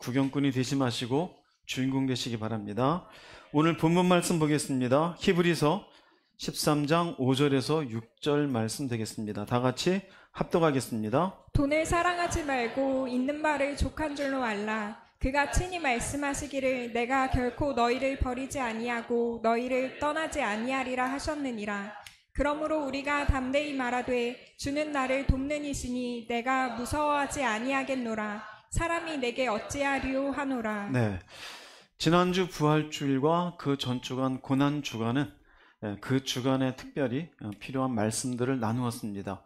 구경꾼이 되지 마시고 주인공 되시기 바랍니다. 오늘 본문 말씀 보겠습니다. 히브리서 13장 5절에서 6절 말씀 되겠습니다. 다 같이 합독하겠습니다. 돈을 사랑하지 말고 있는 바를 족한 줄로 알라. 그가 친히 말씀하시기를 내가 결코 너희를 버리지 아니하고 너희를 떠나지 아니하리라 하셨느니라. 그러므로 우리가 담대히 말하되 주는 나를 돕는 이시니 내가 무서워하지 아니하겠노라. 사람이 내게 어찌하리요 하노라. 네, 지난주 부활주일과 그 전주간 고난주간은 그 주간에 특별히 필요한 말씀들을 나누었습니다.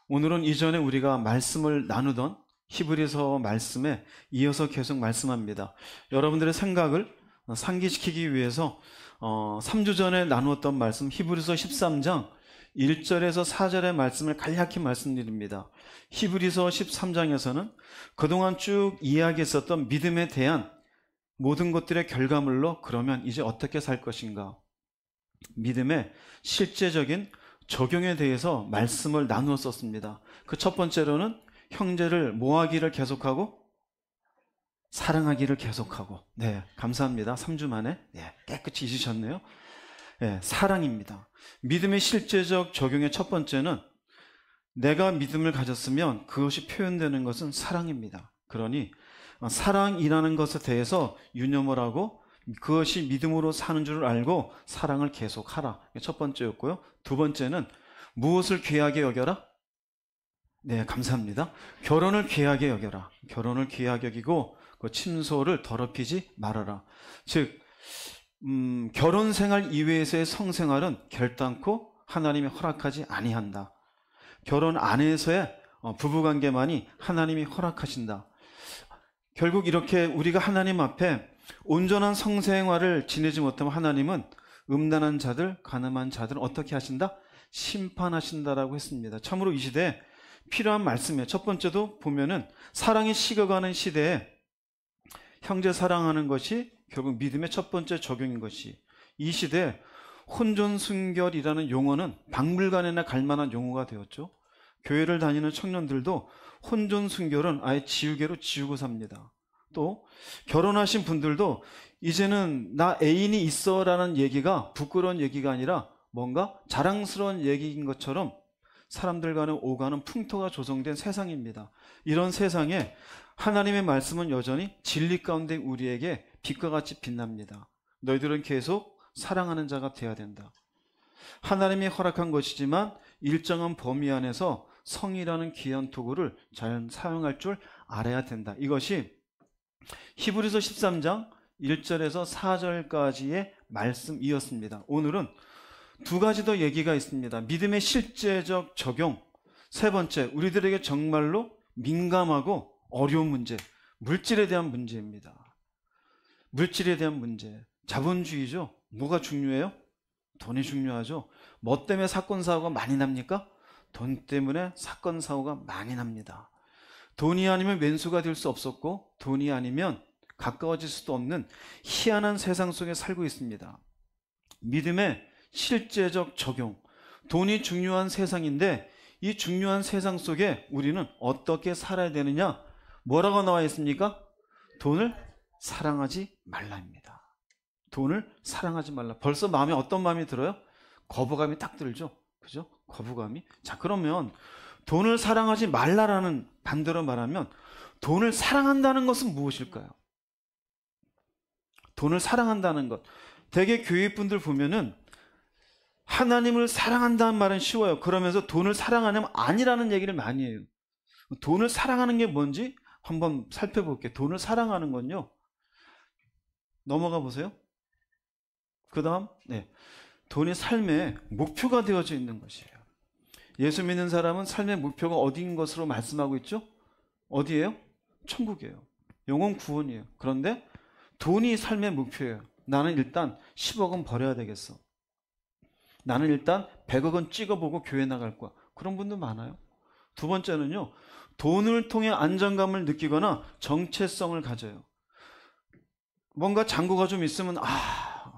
오늘은 이전에 우리가 말씀을 나누던 히브리서 말씀에 이어서 계속 말씀합니다. 여러분들의 생각을 상기시키기 위해서 3주 전에 나누었던 말씀 히브리서 13장 1절에서 4절의 말씀을 간략히 말씀드립니다. 히브리서 13장에서는 그동안 쭉 이야기했었던 믿음에 대한 모든 것들의 결과물로 그러면 이제 어떻게 살 것인가, 믿음의 실제적인 적용에 대해서 말씀을 나누었었습니다. 그 첫 번째로는 형제를 모하기를 계속하고 사랑하기를 계속하고, 네, 감사합니다. 3주 만에 깨끗이 잊으셨네요. 사랑입니다. 믿음의 실제적 적용의 첫 번째는 내가 믿음을 가졌으면 그것이 표현되는 것은 사랑입니다. 그러니 사랑이라는 것에 대해서 유념을 하고 그것이 믿음으로 사는 줄 알고 사랑을 계속하라. 첫 번째였고요. 두 번째는 무엇을 귀하게 여겨라? 네, 감사합니다. 결혼을 귀하게 여겨라. 결혼을 귀하게 여기고 그 침소를 더럽히지 말아라. 즉 결혼 생활 이외에서의 성생활은 결단코 하나님이 허락하지 아니한다. 결혼 안에서의 부부관계만이 하나님이 허락하신다. 결국 이렇게 우리가 하나님 앞에 온전한 성생활을 지내지 못하면 하나님은 음란한 자들, 간음한 자들을 어떻게 하신다? 심판하신다라고 했습니다. 참으로 이 시대에 필요한 말씀이에요. 첫 번째도 보면은 사랑이 식어가는 시대에 형제 사랑하는 것이 결국 믿음의 첫 번째 적용인 것이, 이 시대에 혼전순결이라는 용어는 박물관에나 갈 만한 용어가 되었죠. 교회를 다니는 청년들도 혼전순결은 아예 지우개로 지우고 삽니다. 또 결혼하신 분들도 이제는 나 애인이 있어라는 얘기가 부끄러운 얘기가 아니라 뭔가 자랑스러운 얘기인 것처럼 사람들 간에 오가는 풍토가 조성된 세상입니다. 이런 세상에 하나님의 말씀은 여전히 진리 가운데 우리에게 빛과 같이 빛납니다. 너희들은 계속 사랑하는 자가 되어야 된다. 하나님이 허락한 것이지만 일정한 범위 안에서 성이라는 귀한 도구를 잘 사용할 줄 알아야 된다. 이것이 히브리서 13장 1절에서 4절까지의 말씀이었습니다. 오늘은 두 가지 더 얘기가 있습니다. 믿음의 실제적 적용, 세 번째, 우리들에게 정말로 민감하고 어려운 문제, 물질에 대한 문제입니다. 물질에 대한 문제, 자본주의죠. 뭐가 중요해요? 돈이 중요하죠. 뭐 때문에 사건 사고가 많이 납니까? 돈 때문에 사건 사고가 많이 납니다. 돈이 아니면 왼수가 될 수 없었고 돈이 아니면 가까워질 수도 없는 희한한 세상 속에 살고 있습니다. 믿음의 실제적 적용, 돈이 중요한 세상인데 이 중요한 세상 속에 우리는 어떻게 살아야 되느냐? 뭐라고 나와 있습니까? 돈을 사랑하지 말라입니다. 돈을 사랑하지 말라. 벌써 마음에 어떤 마음이 들어요? 거부감이 딱 들죠. 그죠? 거부감이. 자, 그러면 돈을 사랑하지 말라라는, 반대로 말하면 돈을 사랑한다는 것은 무엇일까요? 돈을 사랑한다는 것. 대개 교회분들 보면은 하나님을 사랑한다는 말은 쉬워요. 그러면서 돈을 사랑하냐면 아니라는 얘기를 많이 해요. 돈을 사랑하는 게 뭔지 한번 살펴볼게요. 돈을 사랑하는 건요, 넘어가 보세요. 그 다음, 돈이 삶의 목표가 되어져 있는 것이에요. 예수 믿는 사람은 삶의 목표가 어디인 것으로 말씀하고 있죠? 어디예요? 천국이에요. 영혼 구원이에요. 그런데 돈이 삶의 목표예요. 나는 일단 10억은 벌어야 되겠어. 나는 일단 100억은 찍어보고 교회 나갈 거야. 그런 분도 많아요. 두 번째는요, 돈을 통해 안정감을 느끼거나 정체성을 가져요. 뭔가 잔고가 좀 있으면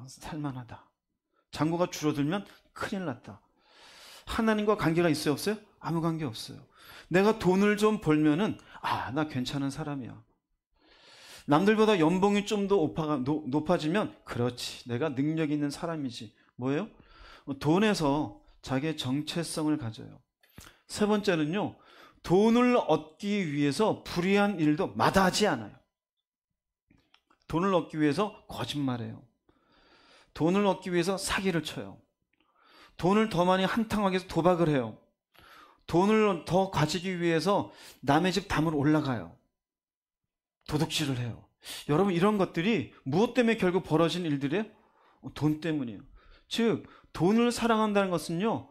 살만하다. 잔고가 줄어들면 큰일 났다. 하나님과 관계가 있어요, 없어요? 아무 관계 없어요. 내가 돈을 좀 벌면은 나 괜찮은 사람이야. 남들보다 연봉이 좀 더 높아지면 그렇지, 내가 능력 있는 사람이지. 뭐예요? 돈에서 자기의 정체성을 가져요. 세 번째는요, 돈을 얻기 위해서 불의한 일도 마다하지 않아요. 돈을 얻기 위해서 거짓말해요. 돈을 얻기 위해서 사기를 쳐요. 돈을 더 많이 한탕하기 위해서 도박을 해요. 돈을 더 가지기 위해서 남의 집 담으로 올라가요. 도둑질을 해요. 여러분, 이런 것들이 무엇 때문에 결국 벌어진 일들이에요? 돈 때문이에요. 즉, 돈을 사랑한다는 것은요,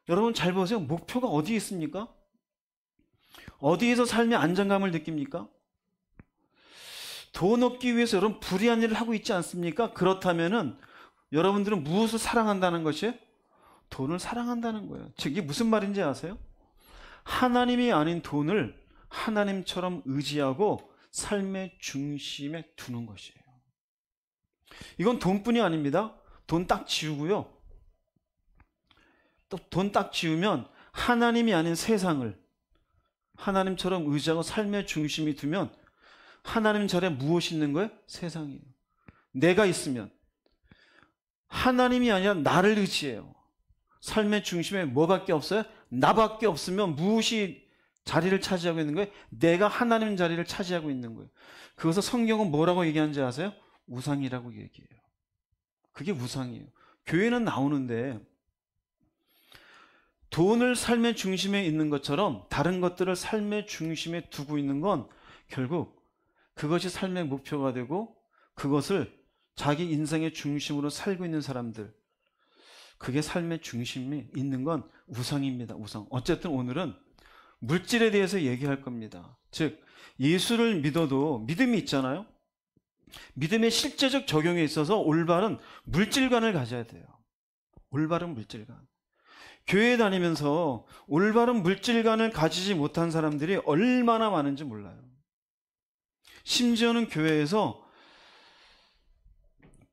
여러분 잘 보세요. 목표가 어디에 있습니까? 어디에서 삶의 안정감을 느낍니까? 돈 얻기 위해서 여러분 불의한 일을 하고 있지 않습니까? 그렇다면은 여러분들은 무엇을 사랑한다는 것이에요? 돈을 사랑한다는 거예요. 즉, 이게 무슨 말인지 아세요? 하나님이 아닌 돈을 하나님처럼 의지하고 삶의 중심에 두는 것이에요. 이건 돈뿐이 아닙니다. 돈 딱 지우고요. 또 돈 딱 지우면 하나님이 아닌 세상을 하나님처럼 의지하고 삶의 중심이 두면 하나님 자리에 무엇이 있는 거예요? 세상이에요. 내가 있으면 하나님이 아니라 나를 의지해요. 삶의 중심에 뭐밖에 없어요? 나밖에 없으면 무엇이 자리를 차지하고 있는 거예요? 내가 하나님 자리를 차지하고 있는 거예요. 그것을 성경은 뭐라고 얘기하는지 아세요? 우상이라고 얘기해요. 그게 우상이에요. 교회는 나오는데 돈을 삶의 중심에 있는 것처럼 다른 것들을 삶의 중심에 두고 있는 건 결국 그것이 삶의 목표가 되고 그것을 자기 인생의 중심으로 살고 있는 사람들, 그게 삶의 중심이 있는 건 우상입니다. 우상. 어쨌든 오늘은 물질에 대해서 얘기할 겁니다. 즉, 예수를 믿어도 믿음이 있잖아요. 믿음의 실제적 적용에 있어서 올바른 물질관을 가져야 돼요. 올바른 물질관. 교회에 다니면서 올바른 물질관을 가지지 못한 사람들이 얼마나 많은지 몰라요. 심지어는 교회에서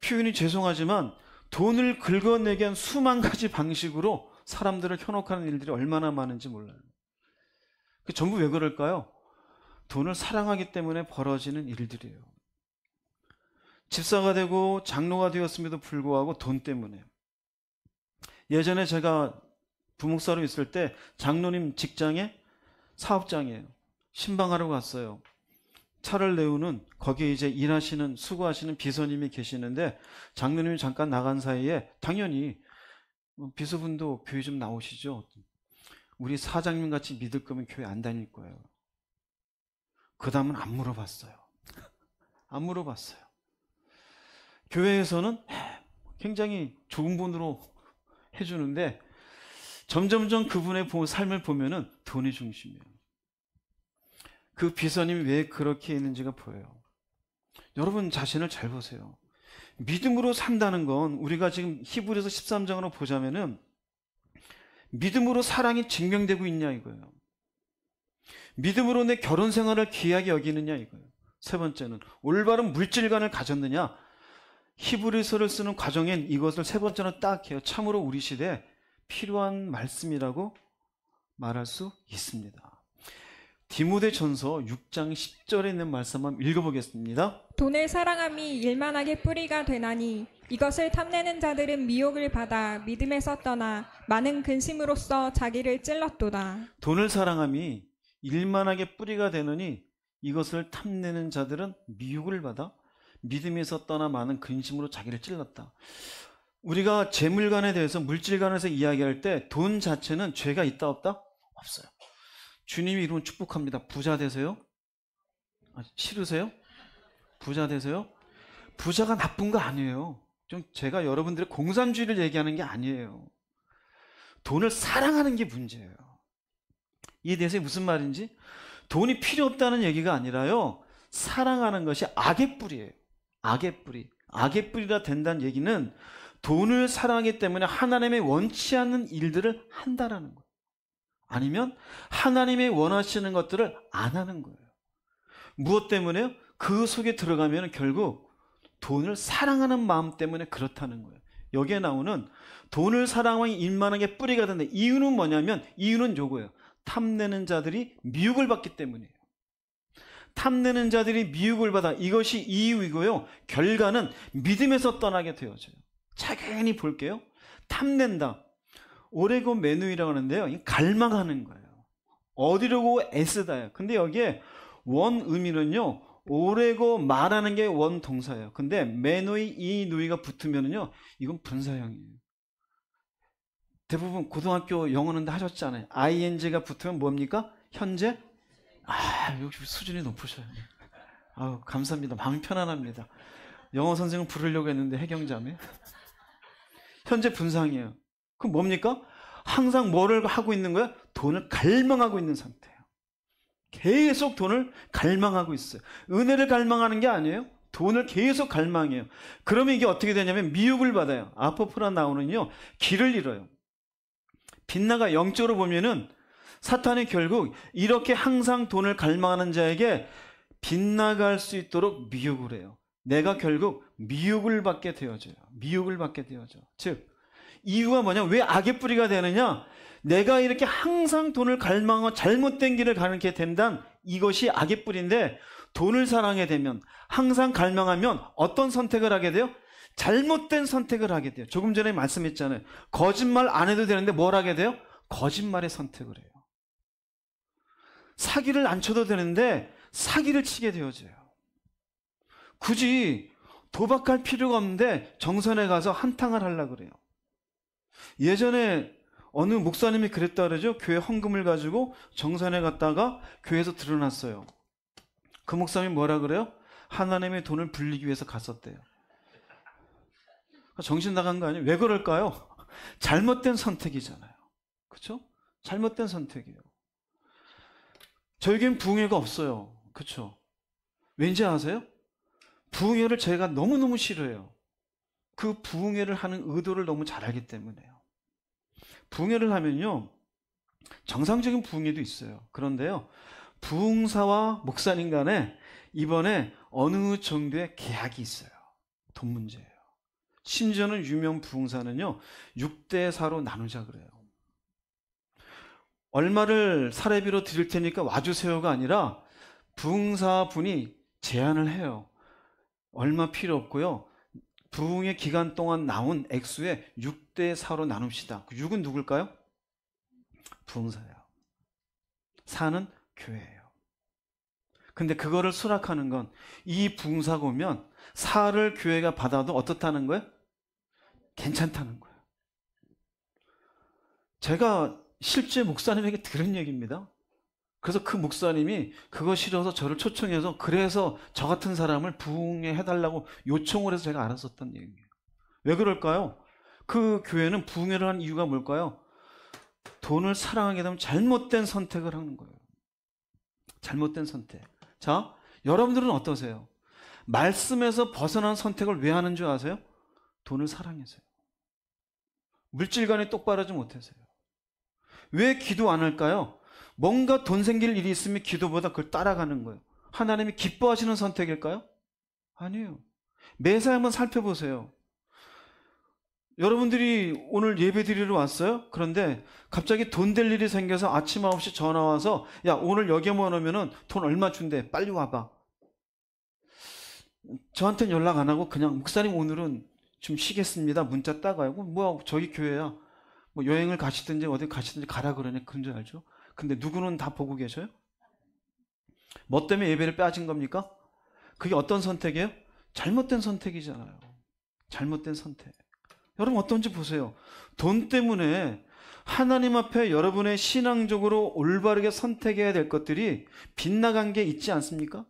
표현이 죄송하지만 돈을 긁어내기 위한 수만 가지 방식으로 사람들을 현혹하는 일들이 얼마나 많은지 몰라요. 전부 왜 그럴까요? 돈을 사랑하기 때문에 벌어지는 일들이에요. 집사가 되고 장로가 되었음에도 불구하고 돈 때문에. 예전에 제가 부목사로 있을 때 장로님 직장에 사업장이에요. 신방하러 갔어요. 차를 내우는 거기에 이제 일하시는 수고하시는 비서님이 계시는데 장로님이 잠깐 나간 사이에 당연히 비서분도 교회 좀 나오시죠. 우리 사장님 같이 믿을 거면 교회 안 다닐 거예요. 그 다음은 안 물어봤어요. 안 물어봤어요. 교회에서는 굉장히 좋은 분으로 해주는데 점점점 그분의 삶을 보면은 돈이 중심이에요. 그 비서님이 왜 그렇게 있는지가 보여요. 여러분 자신을 잘 보세요. 믿음으로 산다는 건 우리가 지금 히브리서 13장으로 보자면은 믿음으로 사랑이 증명되고 있냐 이거예요. 믿음으로 내 결혼 생활을 귀하게 여기느냐 이거예요. 세 번째는 올바른 물질관을 가졌느냐. 히브리서를 쓰는 과정엔 이것을 세 번째로 딱 해요. 참으로 우리 시대에 필요한 말씀이라고 말할 수 있습니다. 디모데전서 6장 10절에 있는 말씀 한번 읽어보겠습니다. 돈을 사랑함이 일만하게 뿌리가 되나니 이것을 탐내는 자들은 미혹을 받아 믿음에서 떠나 많은 근심으로써 자기를 찔렀도다. 돈을 사랑함이 일만하게 뿌리가 되느니 이것을 탐내는 자들은 미혹을 받아 믿음에서 떠나 많은 근심으로 자기를 찔렀다. 우리가 재물관에 대해서 물질관에서 이야기할 때 돈 자체는 죄가 있다 없다? 없어요. 주님이 이루면 축복합니다. 부자 되세요? 싫으세요? 부자 되세요? 부자가 나쁜 거 아니에요. 좀 제가 여러분들의 공산주의를 얘기하는 게 아니에요. 돈을 사랑하는 게 문제예요. 이에 대해서 무슨 말인지? 돈이 필요 없다는 얘기가 아니라요. 사랑하는 것이 악의 뿌리예요. 악의 뿌리. 악의 뿌리가 된다는 얘기는 돈을 사랑하기 때문에 하나님의 원치 않는 일들을 한다라는 거예요. 아니면 하나님의 원하시는 것들을 안 하는 거예요. 무엇 때문에요? 그 속에 들어가면 결국 돈을 사랑하는 마음 때문에 그렇다는 거예요. 여기에 나오는 돈을 사랑하니 일만하게 뿌리가 된다. 이유는 뭐냐면 이유는 요거예요. 탐내는 자들이 미혹을 받기 때문이에요. 탐내는 자들이 미혹을 받아. 이것이 이유이고요. 결과는 믿음에서 떠나게 되어져요. 차근히 볼게요. 탐낸다. 오레고 메누이라고 하는데요. 갈망하는 거예요. 어디로고 애쓰다요. 근데 여기에 원 의미는요. 오래고 말하는 게 원 동사예요. 근데 메누이 이 누이가 붙으면은요. 이건 분사형이에요. 대부분 고등학교 영어는 다 하셨잖아요. ing가 붙으면 뭡니까? 현재? 역시 수준이 높으셔요. 감사합니다. 마음이 편안합니다. 영어 선생을 부르려고 했는데 해경자매. 현재 분사형이에요. 그럼 뭡니까? 항상 뭐를 하고 있는 거야? 돈을 갈망하고 있는 상태예요. 계속 돈을 갈망하고 있어요. 은혜를 갈망하는 게 아니에요. 돈을 계속 갈망해요. 그러면 이게 어떻게 되냐면 미혹을 받아요. 아포프라 나오는요. 길을 잃어요. 빗나가 영적으로 보면은 사탄이 결국 이렇게 항상 돈을 갈망하는 자에게 빗나갈 수 있도록 미혹을 해요. 내가 결국 미혹을 받게 되어져요. 미혹을 받게 되어져. 즉 이유가 뭐냐? 왜 악의 뿌리가 되느냐? 내가 이렇게 항상 돈을 갈망하고 잘못된 길을 가게 된다는 이것이 악의 뿌리인데 돈을 사랑하게 되면 항상 갈망하면 어떤 선택을 하게 돼요? 잘못된 선택을 하게 돼요. 조금 전에 말씀했잖아요. 거짓말 안 해도 되는데 뭘 하게 돼요? 거짓말의 선택을 해요. 사기를 안 쳐도 되는데 사기를 치게 되어져요. 굳이 도박할 필요가 없는데 정선에 가서 한탕을 하려고 그래요. 예전에 어느 목사님이 그랬다 그러죠. 교회 헌금을 가지고 정선에 갔다가 교회에서 드러났어요. 그 목사님이 뭐라 그래요? 하나님의 돈을 불리기 위해서 갔었대요. 정신 나간 거 아니에요? 왜 그럴까요? 잘못된 선택이잖아요. 그렇죠? 잘못된 선택이에요. 저에겐 부흥회가 없어요. 그렇죠? 왠지 아세요? 부흥회를 제가 너무너무 싫어해요. 그 부흥회를 하는 의도를 너무 잘 알기 때문에요. 부흥회를 하면요. 정상적인 부흥회도 있어요. 그런데요. 부흥사와 목사님 간에 이번에 어느 정도의 계약이 있어요. 돈 문제예요. 심지어는 유명 부흥사는요. 6대4로 나누자 그래요. 얼마를 사례비로 드릴 테니까 와주세요가 아니라 부흥사분이 제안을 해요. 얼마 필요 없고요. 부흥의 기간 동안 나온 액수에 6대4로 나눕시다. 6은 누굴까요? 부흥사예요. 4는 교회예요. 근데 그거를 수락하는 건 이 부흥사가 오면 4를 교회가 받아도 어떻다는 거예요? 괜찮다는 거예요. 제가 실제 목사님에게 들은 얘기입니다. 그래서 그 목사님이 그거 싫어서 저를 초청해서 그래서 저 같은 사람을 부흥회 해달라고 요청을 해서 제가 알았었던 얘기예요. 왜 그럴까요? 그 교회는 부흥회를 한 이유가 뭘까요? 돈을 사랑하게 되면 잘못된 선택을 하는 거예요. 잘못된 선택. 자, 여러분들은 어떠세요? 말씀에서 벗어난 선택을 왜 하는 줄 아세요? 돈을 사랑해서요. 물질관이 똑바르지 못해서요. 왜 기도 안 할까요? 뭔가 돈 생길 일이 있으면 기도보다 그걸 따라가는 거예요. 하나님이 기뻐하시는 선택일까요? 아니에요. 매사 한번 살펴보세요. 여러분들이 오늘 예배 드리러 왔어요? 그런데 갑자기 돈 될 일이 생겨서 아침 9시 전화 와서 야 오늘 여기만 오면은 돈 얼마 준대. 빨리 와봐. 저한테는 연락 안 하고 그냥 목사님 오늘은 좀 쉬겠습니다. 문자 따가요. 뭐야 저희 교회야. 뭐 여행을 가시든지 어디 가시든지 가라 그러네. 그런 줄 알죠? 근데 누구는 다 보고 계셔요? 뭐 때문에 예배를 빠진 겁니까? 그게 어떤 선택이에요? 잘못된 선택이잖아요. 잘못된 선택. 여러분 어떤지 보세요. 돈 때문에 하나님 앞에 여러분의 신앙적으로 올바르게 선택해야 될 것들이 빗나간 게 있지 않습니까?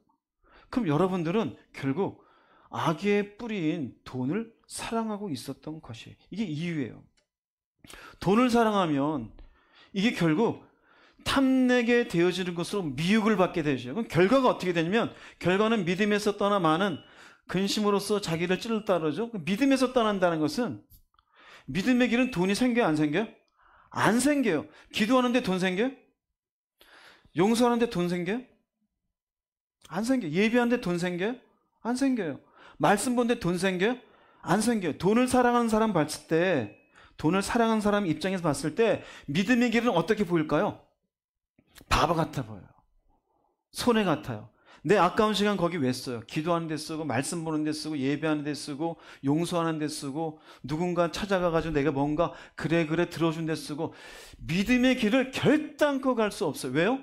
그럼 여러분들은 결국 악의 뿌리인 돈을 사랑하고 있었던 것이 이게 이유예요. 돈을 사랑하면 이게 결국 탐내게 되어지는 것으로 미혹을 받게 되죠. 그럼 결과가 어떻게 되냐면 결과는 믿음에서 떠나 많은 근심으로써 자기를 찔렀다 그러죠. 믿음에서 떠난다는 것은 믿음의 길은 돈이 생겨요? 안 생겨요? 안 생겨요. 기도하는데 돈 생겨요? 용서하는데 돈 생겨요? 안 생겨요. 예배하는데 돈 생겨요? 안 생겨요. 말씀 보는데 돈 생겨요? 안 생겨요. 돈을 사랑하는 사람 봤을 때 돈을 사랑하는 사람 입장에서 봤을 때 믿음의 길은 어떻게 보일까요? 바보 같아 보여요. 손해 같아요. 내 아까운 시간 거기 왜 써요? 기도하는 데 쓰고, 말씀 보는 데 쓰고, 예배하는 데 쓰고, 용서하는 데 쓰고, 누군가 찾아가가지고 내가 뭔가 그래 들어준 데 쓰고. 믿음의 길을 결단코 갈 수 없어요. 왜요?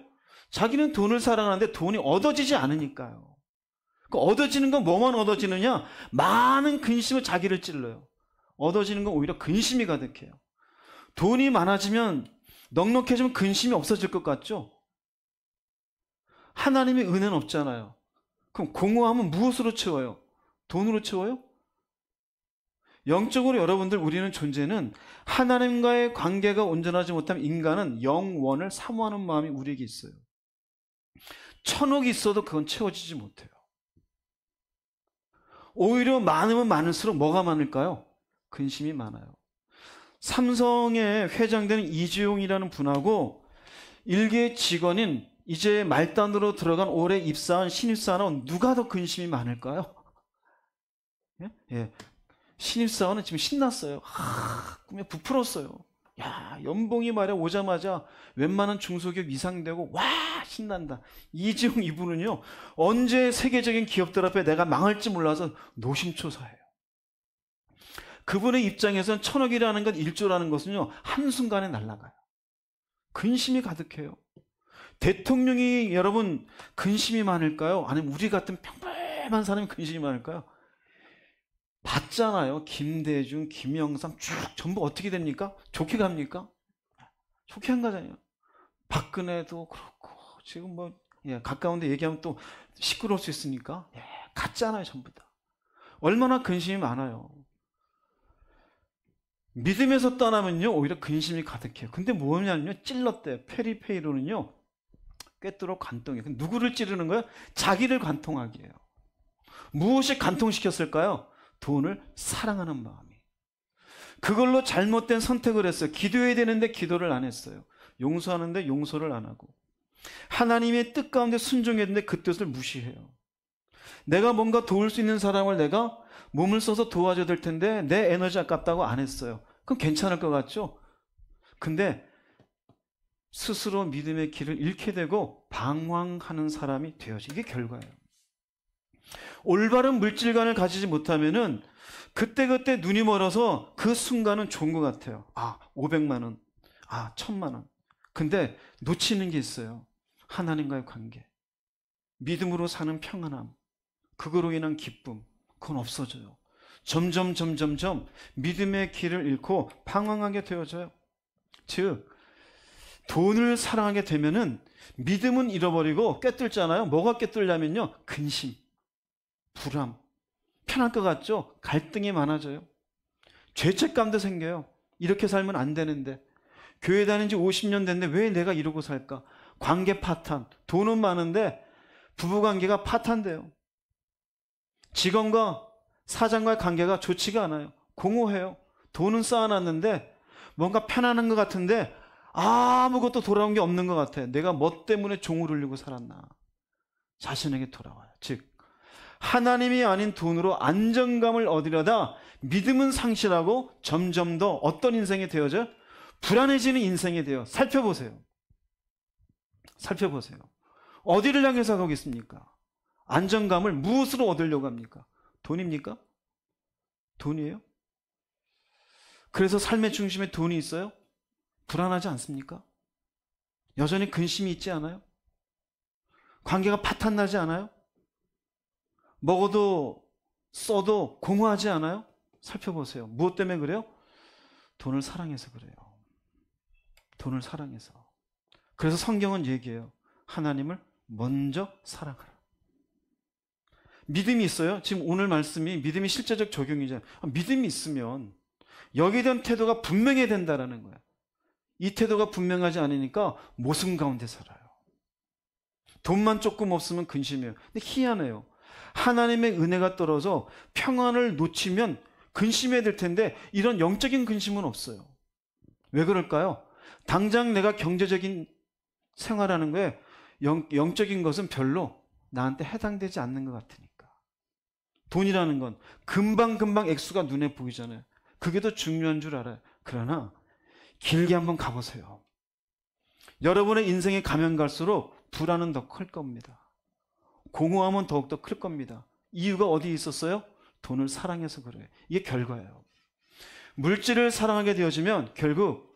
자기는 돈을 사랑하는데 돈이 얻어지지 않으니까요. 얻어지는 건 뭐만 얻어지느냐? 많은 근심을 자기를 찔러요. 얻어지는 건 오히려 근심이 가득해요. 돈이 많아지면, 넉넉해지면 근심이 없어질 것 같죠? 하나님의 은혜는 없잖아요. 그럼 공허함은 무엇으로 채워요? 돈으로 채워요? 영적으로 여러분들, 우리는 존재는 하나님과의 관계가 온전하지 못하면 인간은 영원을 사모하는 마음이 우리에게 있어요. 1000억이 있어도 그건 채워지지 못해요. 오히려 많으면 많을수록 뭐가 많을까요? 근심이 많아요. 삼성에 회장되는 이주용이라는 분하고 일개 직원인 이제 말단으로 들어간 올해 입사한 신입사원은 누가 더 근심이 많을까요? 예. 신입사원은 지금 신났어요. 꿈에 부풀었어요. 야, 연봉이 말이야 오자마자 웬만한 중소기업 이상 되고 와 신난다. 이지용 이분은요, 언제 세계적인 기업들 앞에 내가 망할지 몰라서 노심초사해요. 그분의 입장에서는 1000억이라는 건 1조라는 것은요, 한순간에 날아가요. 근심이 가득해요. 대통령이 여러분 근심이 많을까요? 아니면 우리 같은 평범한 사람이 근심이 많을까요? 봤잖아요. 김대중, 김영삼 쭉 전부 어떻게 됩니까? 좋게 갑니까? 좋게 한 거잖아요. 박근혜도 그렇고 지금 뭐 가까운데 얘기하면 또 시끄러울 수 있으니까 갔잖아요. 전부 다. 얼마나 근심이 많아요. 믿음에서 떠나면요 오히려 근심이 가득해요. 근데 뭐냐면요, 찔렀대요. 페리페이로는요 꿰뚫어 관통해요. 누구를 찌르는 거예요? 자기를 관통하게 해요. 무엇이 관통시켰을까요? 돈을 사랑하는 마음이. 그걸로 잘못된 선택을 했어요. 기도해야 되는데 기도를 안 했어요. 용서하는데 용서를 안 하고. 하나님의 뜻 가운데 순종했는데 그 뜻을 무시해요. 내가 뭔가 도울 수 있는 사람을 내가 몸을 써서 도와줘야 될 텐데 내 에너지 아깝다고 안 했어요. 그럼 괜찮을 것 같죠? 근데 스스로 믿음의 길을 잃게 되고 방황하는 사람이 되어져. 이게 결과예요. 올바른 물질관을 가지지 못하면은 그때그때 눈이 멀어서 그 순간은 좋은 것 같아요. 500만 원, 1000만 원. 근데 놓치는 게 있어요. 하나님과의 관계, 믿음으로 사는 평안함, 그거로 인한 기쁨, 그건 없어져요. 점점 믿음의 길을 잃고 방황하게 되어져요. 즉 돈을 사랑하게 되면은 믿음은 잃어버리고 꿰뚫잖아요. 뭐가 꿰뚫냐면요, 근심, 불안, 편할 것 같죠? 갈등이 많아져요. 죄책감도 생겨요. 이렇게 살면 안 되는데, 교회 다닌 지 50년 됐는데 왜 내가 이러고 살까? 관계 파탄, 돈은 많은데 부부관계가 파탄돼요. 직원과 사장과의 관계가 좋지가 않아요. 공허해요. 돈은 쌓아놨는데 뭔가 편안한 것 같은데 아무것도 돌아온 게 없는 것 같아. 내가 뭐 때문에 종을 울리고 살았나? 자신에게 돌아와요. 즉 하나님이 아닌 돈으로 안정감을 얻으려다 믿음은 상실하고 점점 더 어떤 인생이 되어져? 불안해지는 인생이 돼요. 살펴보세요. 어디를 향해서 가고 있습니까? 안정감을 무엇으로 얻으려고 합니까? 돈입니까? 돈이에요? 그래서 삶의 중심에 돈이 있어요? 불안하지 않습니까? 여전히 근심이 있지 않아요? 관계가 파탄나지 않아요? 먹어도 써도 공허하지 않아요? 살펴보세요. 무엇 때문에 그래요? 돈을 사랑해서 그래요. 돈을 사랑해서. 그래서 성경은 얘기해요. 하나님을 먼저 사랑하라. 믿음이 있어요? 지금 오늘 말씀이 믿음이 실제적 적용이잖아요. 믿음이 있으면 여기에 대한 태도가 분명해야 된다는 거예요. 이 태도가 분명하지 않으니까 모순 가운데 살아요. 돈만 조금 없으면 근심해요. 근데 희한해요. 하나님의 은혜가 떨어져 평안을 놓치면 근심해야 될 텐데 이런 영적인 근심은 없어요. 왜 그럴까요? 당장 내가 경제적인 생활하는 거에 영적인 것은 별로 나한테 해당되지 않는 것 같으니까. 돈이라는 건 금방 액수가 눈에 보이잖아요. 그게 더 중요한 줄 알아요. 그러나 길게 한번 가보세요. 여러분의 인생에 가면 갈수록 불안은 더 클 겁니다. 공허함은 더욱더 클 겁니다. 이유가 어디에 있었어요? 돈을 사랑해서 그래요. 이게 결과예요. 물질을 사랑하게 되어지면 결국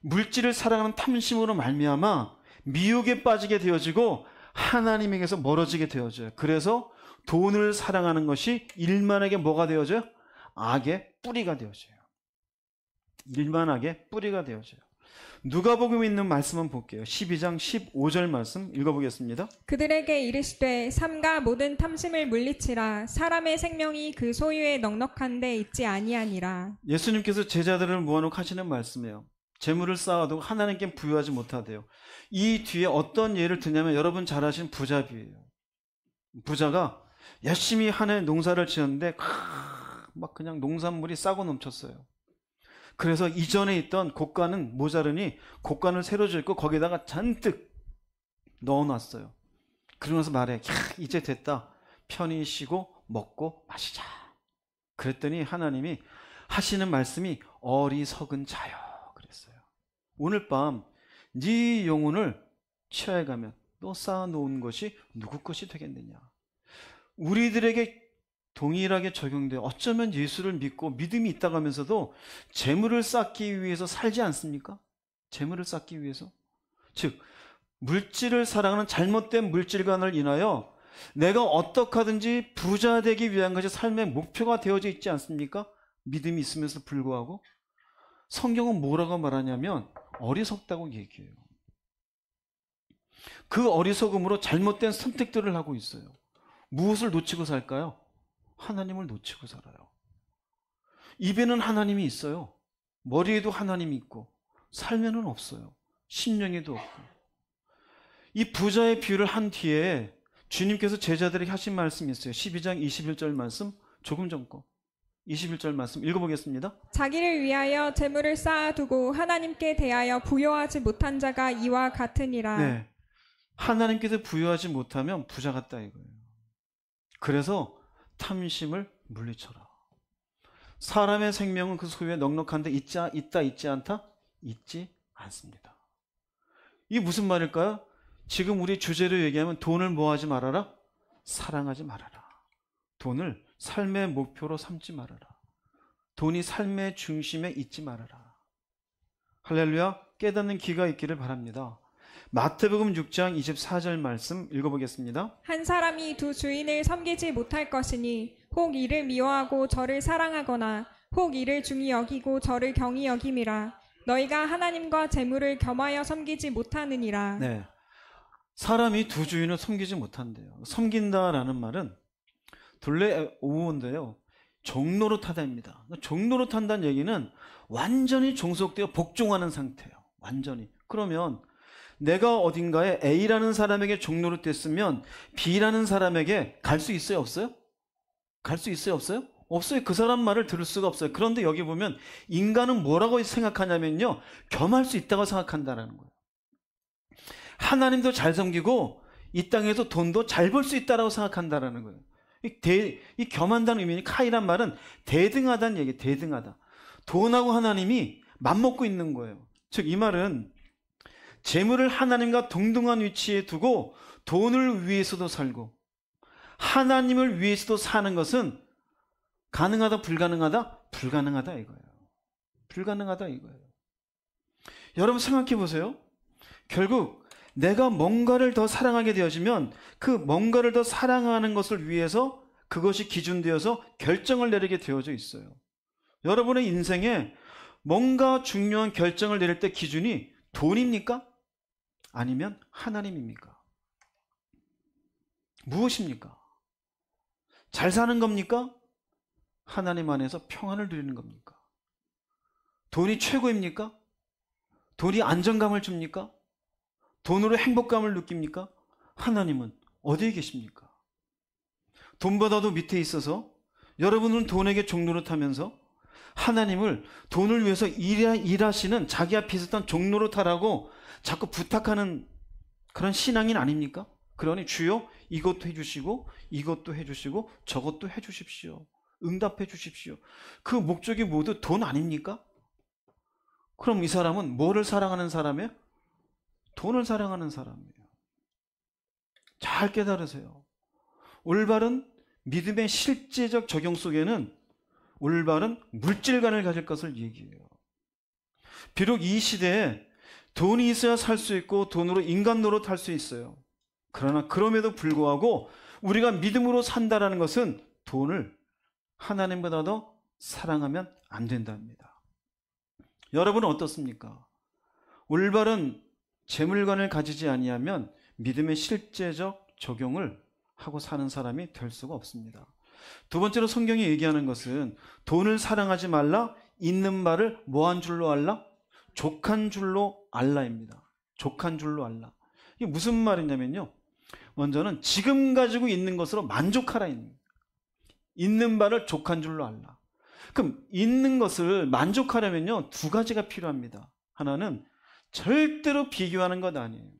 물질을 사랑하는 탐심으로 말미암아 미혹에 빠지게 되어지고 하나님에게서 멀어지게 되어져요. 그래서 돈을 사랑하는 것이 일만에게 뭐가 되어져요? 악의 뿌리가 되어져요. 일만하게 뿌리가 되어져요. 누가복음에 있는 말씀은 볼게요. 12장 15절 말씀 읽어보겠습니다. 그들에게 이르시되 삼가 모든 탐심을 물리치라. 사람의 생명이 그 소유에 넉넉한 데 있지 아니하니라. 예수님께서 제자들을 모아놓고 하시는 말씀이에요. 재물을 쌓아두고 하나님께 부여하지 못하대요. 이 뒤에 어떤 예를 드냐면 여러분 잘 아시는 부자비예요. 부자가 열심히 한 해 농사를 지었는데 막 그냥 농산물이 싸고 넘쳤어요. 그래서 이전에 있던 곡간은 모자르니 곡간을 새로 짓고 거기다가 잔뜩 넣어놨어요. 그러면서 말해, 이제 됐다. 편히 쉬고 먹고 마시자. 그랬더니 하나님이 하시는 말씀이 어리석은 자여 그랬어요. 오늘 밤 네 영혼을 취하에 가면 너 쌓아놓은 것이 누구 것이 되겠느냐. 우리들에게 동일하게 적용돼요. 어쩌면 예수를 믿고 믿음이 있다고 하면서도 재물을 쌓기 위해서 살지 않습니까? 재물을 쌓기 위해서. 즉 물질을 사랑하는 잘못된 물질관을 인하여 내가 어떻게 하든지 부자 되기 위한 것이 삶의 목표가 되어져 있지 않습니까? 믿음이 있으면서 불구하고. 성경은 뭐라고 말하냐면 어리석다고 얘기해요. 그 어리석음으로 잘못된 선택들을 하고 있어요. 무엇을 놓치고 살까요? 하나님을 놓치고 살아요. 입에는 하나님이 있어요. 머리에도 하나님이 있고 삶에는 없어요. 심령에도 없고. 이 부자의 비유를 한 뒤에 주님께서 제자들에게 하신 말씀이 있어요. 12장 21절 말씀, 조금 전 거 21절 말씀 읽어보겠습니다. 자기를 위하여 재물을 쌓아두고 하나님께 대하여 부여하지 못한 자가 이와 같으니라. 네, 하나님께서 부여하지 못하면 부자 같다 이거예요. 그래서 탐심을 물리쳐라. 사람의 생명은 그 소유에 넉넉한데 있다 있지 않다? 있지 않습니다. 이게 무슨 말일까요? 지금 우리 주제로 얘기하면 돈을 뭐 하지 말아라? 사랑하지 말아라. 돈을 삶의 목표로 삼지 말아라. 돈이 삶의 중심에 있지 말아라. 할렐루야. 깨닫는 귀가 있기를 바랍니다. 마태복음 6장 24절 말씀 읽어보겠습니다. 한 사람이 두 주인을 섬기지 못할 것이니 혹 이를 미워하고 저를 사랑하거나 혹 이를 중히 여기고 저를 경히 여김이라. 너희가 하나님과 재물을 겸하여 섬기지 못하느니라. 네, 사람이 두 주인을 섬기지 못한대요. 섬긴다라는 말은 둘레 오어인데요, 종노릇하다입니다. 종노릇한다는 얘기는 완전히 종속되어 복종하는 상태예요. 완전히. 그러면 내가 어딘가에 A라는 사람에게 종노릇됐으면 B라는 사람에게 갈 수 있어요? 없어요? 갈 수 있어요? 없어요? 없어요. 그 사람 말을 들을 수가 없어요. 그런데 여기 보면 인간은 뭐라고 생각하냐면요, 겸할 수 있다고 생각한다는 거예요. 하나님도 잘 섬기고 이 땅에서 돈도 잘 벌 수 있다고 생각한다는 거예요. 이 겸한다는 의미는 카이란 말은 대등하다는 얘기예요. 대등하다. 돈하고 하나님이 맞먹고 있는 거예요. 즉 이 말은 재물을 하나님과 동등한 위치에 두고 돈을 위해서도 살고 하나님을 위해서도 사는 것은 가능하다, 불가능하다? 불가능하다 이거예요. 불가능하다 이거예요. 여러분 생각해 보세요. 결국 내가 뭔가를 더 사랑하게 되어지면 그 뭔가를 더 사랑하는 것을 위해서 그것이 기준되어서 결정을 내리게 되어져 있어요. 여러분의 인생에 뭔가 중요한 결정을 내릴 때 기준이 돈입니까? 아니면 하나님입니까? 무엇입니까? 잘 사는 겁니까? 하나님 안에서 평안을 누리는 겁니까? 돈이 최고입니까? 돈이 안정감을 줍니까? 돈으로 행복감을 느낍니까? 하나님은 어디에 계십니까? 돈보다도 밑에 있어서 여러분은 돈에게 종노릇하면서 하나님을 돈을 위해서 일하시는 자기와 비슷한 종노릇하라고 자꾸 부탁하는 그런 신앙인 아닙니까? 그러니 주여 이것도 해주시고 이것도 해주시고 저것도 해주십시오. 응답해 주십시오. 그 목적이 모두 돈 아닙니까? 그럼 이 사람은 뭐를 사랑하는 사람이에요? 돈을 사랑하는 사람이에요. 잘 깨달으세요. 올바른 믿음의 실제적 적용 속에는 올바른 물질관을 가질 것을 얘기해요. 비록 이 시대에 돈이 있어야 살 수 있고 돈으로 인간 노릇할 수 있어요. 그러나 그럼에도 불구하고 우리가 믿음으로 산다라는 것은 돈을 하나님보다 더 사랑하면 안 된답니다. 여러분은 어떻습니까? 올바른 재물관을 가지지 아니하면 믿음의 실제적 적용을 하고 사는 사람이 될 수가 없습니다. 두 번째로 성경이 얘기하는 것은 돈을 사랑하지 말라, 있는 말을 뭐한 줄로 알라? 족한 줄로 알라입니다. 족한 줄로 알라. 이게 무슨 말이냐면요, 먼저는 지금 가지고 있는 것으로 만족하라. 있는 바를 족한 줄로 알라. 그럼 있는 것을 만족하려면요, 두 가지가 필요합니다. 하나는 절대로 비교하는 것 아니에요.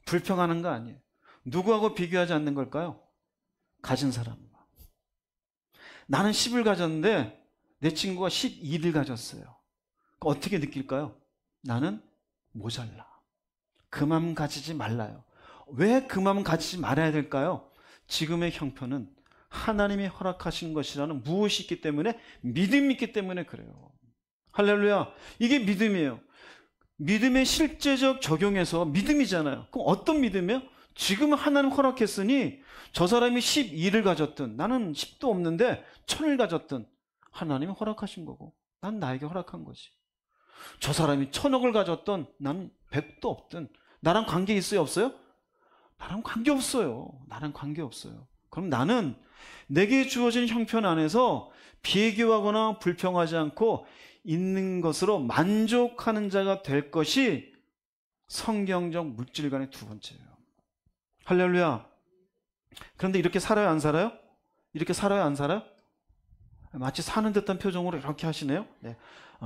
불평하는 거 아니에요. 누구하고 비교하지 않는 걸까요? 가진 사람과. 나는 10을 가졌는데 내 친구가 12를 가졌어요. 어떻게 느낄까요? 나는 모자라. 그 마음 가지지 말라요. 왜 그 마음 가지지 말아야 될까요? 지금의 형편은 하나님이 허락하신 것이라는 무엇이 있기 때문에, 믿음이 있기 때문에 그래요. 할렐루야. 이게 믿음이에요. 믿음의 실제적 적용에서 믿음이잖아요. 그럼 어떤 믿음이에요? 지금 하나님 허락했으니 저 사람이 12를 가졌든 나는 10도 없는데 1000을 가졌든 하나님이 허락하신 거고 난 나에게 허락한 거지. 저 사람이 1000억을 가졌든 나는 100도 없든 나랑 관계 있어요, 없어요? 나랑 관계 없어요. 나랑 관계 없어요. 그럼 나는 내게 주어진 형편 안에서 비교하거나 불평하지 않고 있는 것으로 만족하는 자가 될 것이 성경적 물질관의 두 번째예요. 할렐루야. 그런데 이렇게 살아요, 안 살아요? 이렇게 살아요, 안 살아요? 마치 사는 듯한 표정으로 이렇게 하시네요. 네.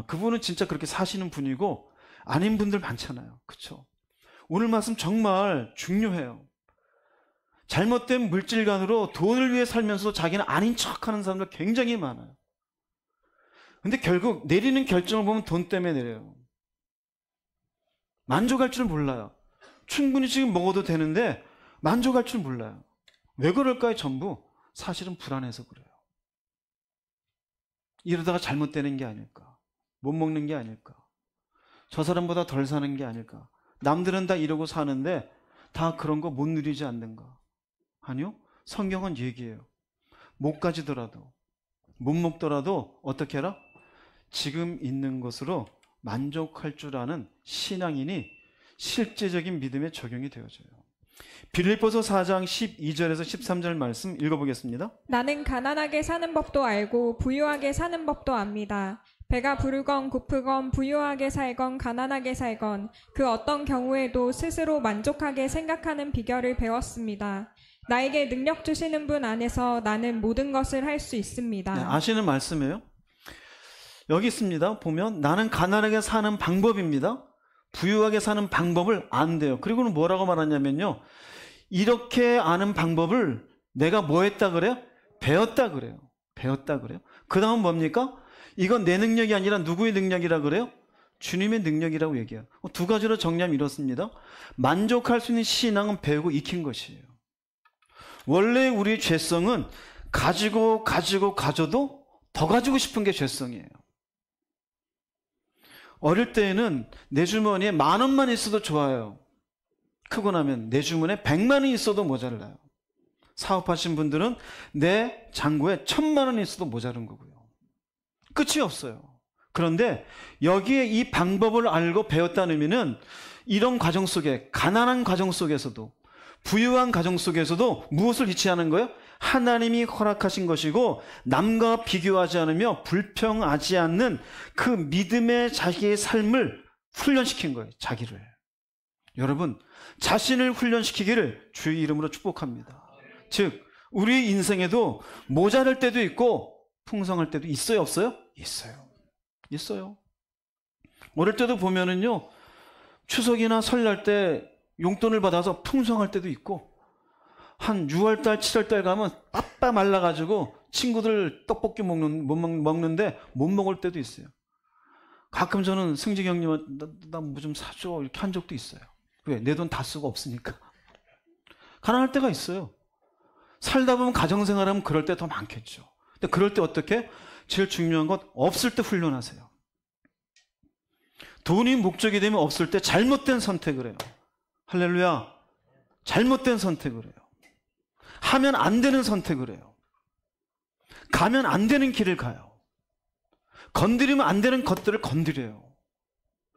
그분은 진짜 그렇게 사시는 분이고 아닌 분들 많잖아요. 그렇죠? 오늘 말씀 정말 중요해요. 잘못된 물질관으로 돈을 위해 살면서 자기는 아닌 척하는 사람들 굉장히 많아요. 근데 결국 내리는 결정을 보면 돈 때문에 내려요. 만족할 줄 몰라요. 충분히 지금 먹어도 되는데 만족할 줄 몰라요. 왜 그럴까요? 전부 사실은 불안해서 그래요. 이러다가 잘못되는 게 아닐까? 못 먹는 게 아닐까? 저 사람보다 덜 사는 게 아닐까? 남들은 다 이러고 사는데 다 그런 거 못 누리지 않는가? 아니요. 성경은 얘기해요. 못 가지더라도, 못 먹더라도 어떻게 해라? 지금 있는 것으로 만족할 줄 아는 신앙인이 실제적인 믿음에 적용이 되어져요. 빌립보서 4장 12절에서 13절 말씀 읽어보겠습니다. 나는 가난하게 사는 법도 알고 부유하게 사는 법도 압니다. 배가 부르건 고프건 부유하게 살건 가난하게 살건 그 어떤 경우에도 스스로 만족하게 생각하는 비결을 배웠습니다. 나에게 능력 주시는 분 안에서 나는 모든 것을 할 수 있습니다. 네, 아시는 말씀이에요. 여기 있습니다. 보면 나는 가난하게 사는 방법입니다. 부유하게 사는 방법을 안대요. 그리고는 뭐라고 말하냐면요, 이렇게 아는 방법을 내가 뭐 했다 그래요? 배웠다 그래요. 배웠다 그래요. 그 다음 뭡니까? 이건 내 능력이 아니라 누구의 능력이라 그래요? 주님의 능력이라고 얘기해요. 두 가지로 정리하면 이렇습니다. 만족할 수 있는 신앙은 배우고 익힌 것이에요. 원래 우리의 죄성은 가져도 더 가지고 싶은 게 죄성이에요. 어릴 때에는 내 주머니에 10,000원만 있어도 좋아요. 크고 나면 내 주머니에 100만 원 있어도 모자라요. 사업하신 분들은 내 잔고에 1,000만 원 있어도 모자른 거고요. 끝이 없어요. 그런데 여기에 이 방법을 알고 배웠다는 의미는 이런 과정 속에, 가난한 과정 속에서도 부유한 가정 속에서도 무엇을 이치하는 거예요? 하나님이 허락하신 것이고 남과 비교하지 않으며 불평하지 않는 그 믿음의 자기의 삶을 훈련시킨 거예요. 자기를. 여러분, 자신을 훈련시키기를 주의 이름으로 축복합니다. 즉 우리 인생에도 모자랄 때도 있고 풍성할 때도 있어요, 없어요? 있어요. 어릴 때도 보면은요, 추석이나 설날 때 용돈을 받아서 풍성할 때도 있고, 한 6월달, 7월달 가면 빠빠 말라가지고 친구들 떡볶이 먹는데 못 먹을 때도 있어요. 가끔 저는 승직 형님한테 나 뭐 좀 사줘 이렇게 한 적도 있어요. 왜? 내 돈 다 쓰고 없으니까. 가난할 때가 있어요. 살다 보면 가정생활하면 그럴 때 더 많겠죠. 근데 그럴 때 어떻게? 제일 중요한 건 없을 때 훈련하세요. 돈이 목적이 되면 없을 때 잘못된 선택을 해요. 할렐루야. 잘못된 선택을 해요. 하면 안 되는 선택을 해요. 가면 안 되는 길을 가요. 건드리면 안 되는 것들을 건드려요.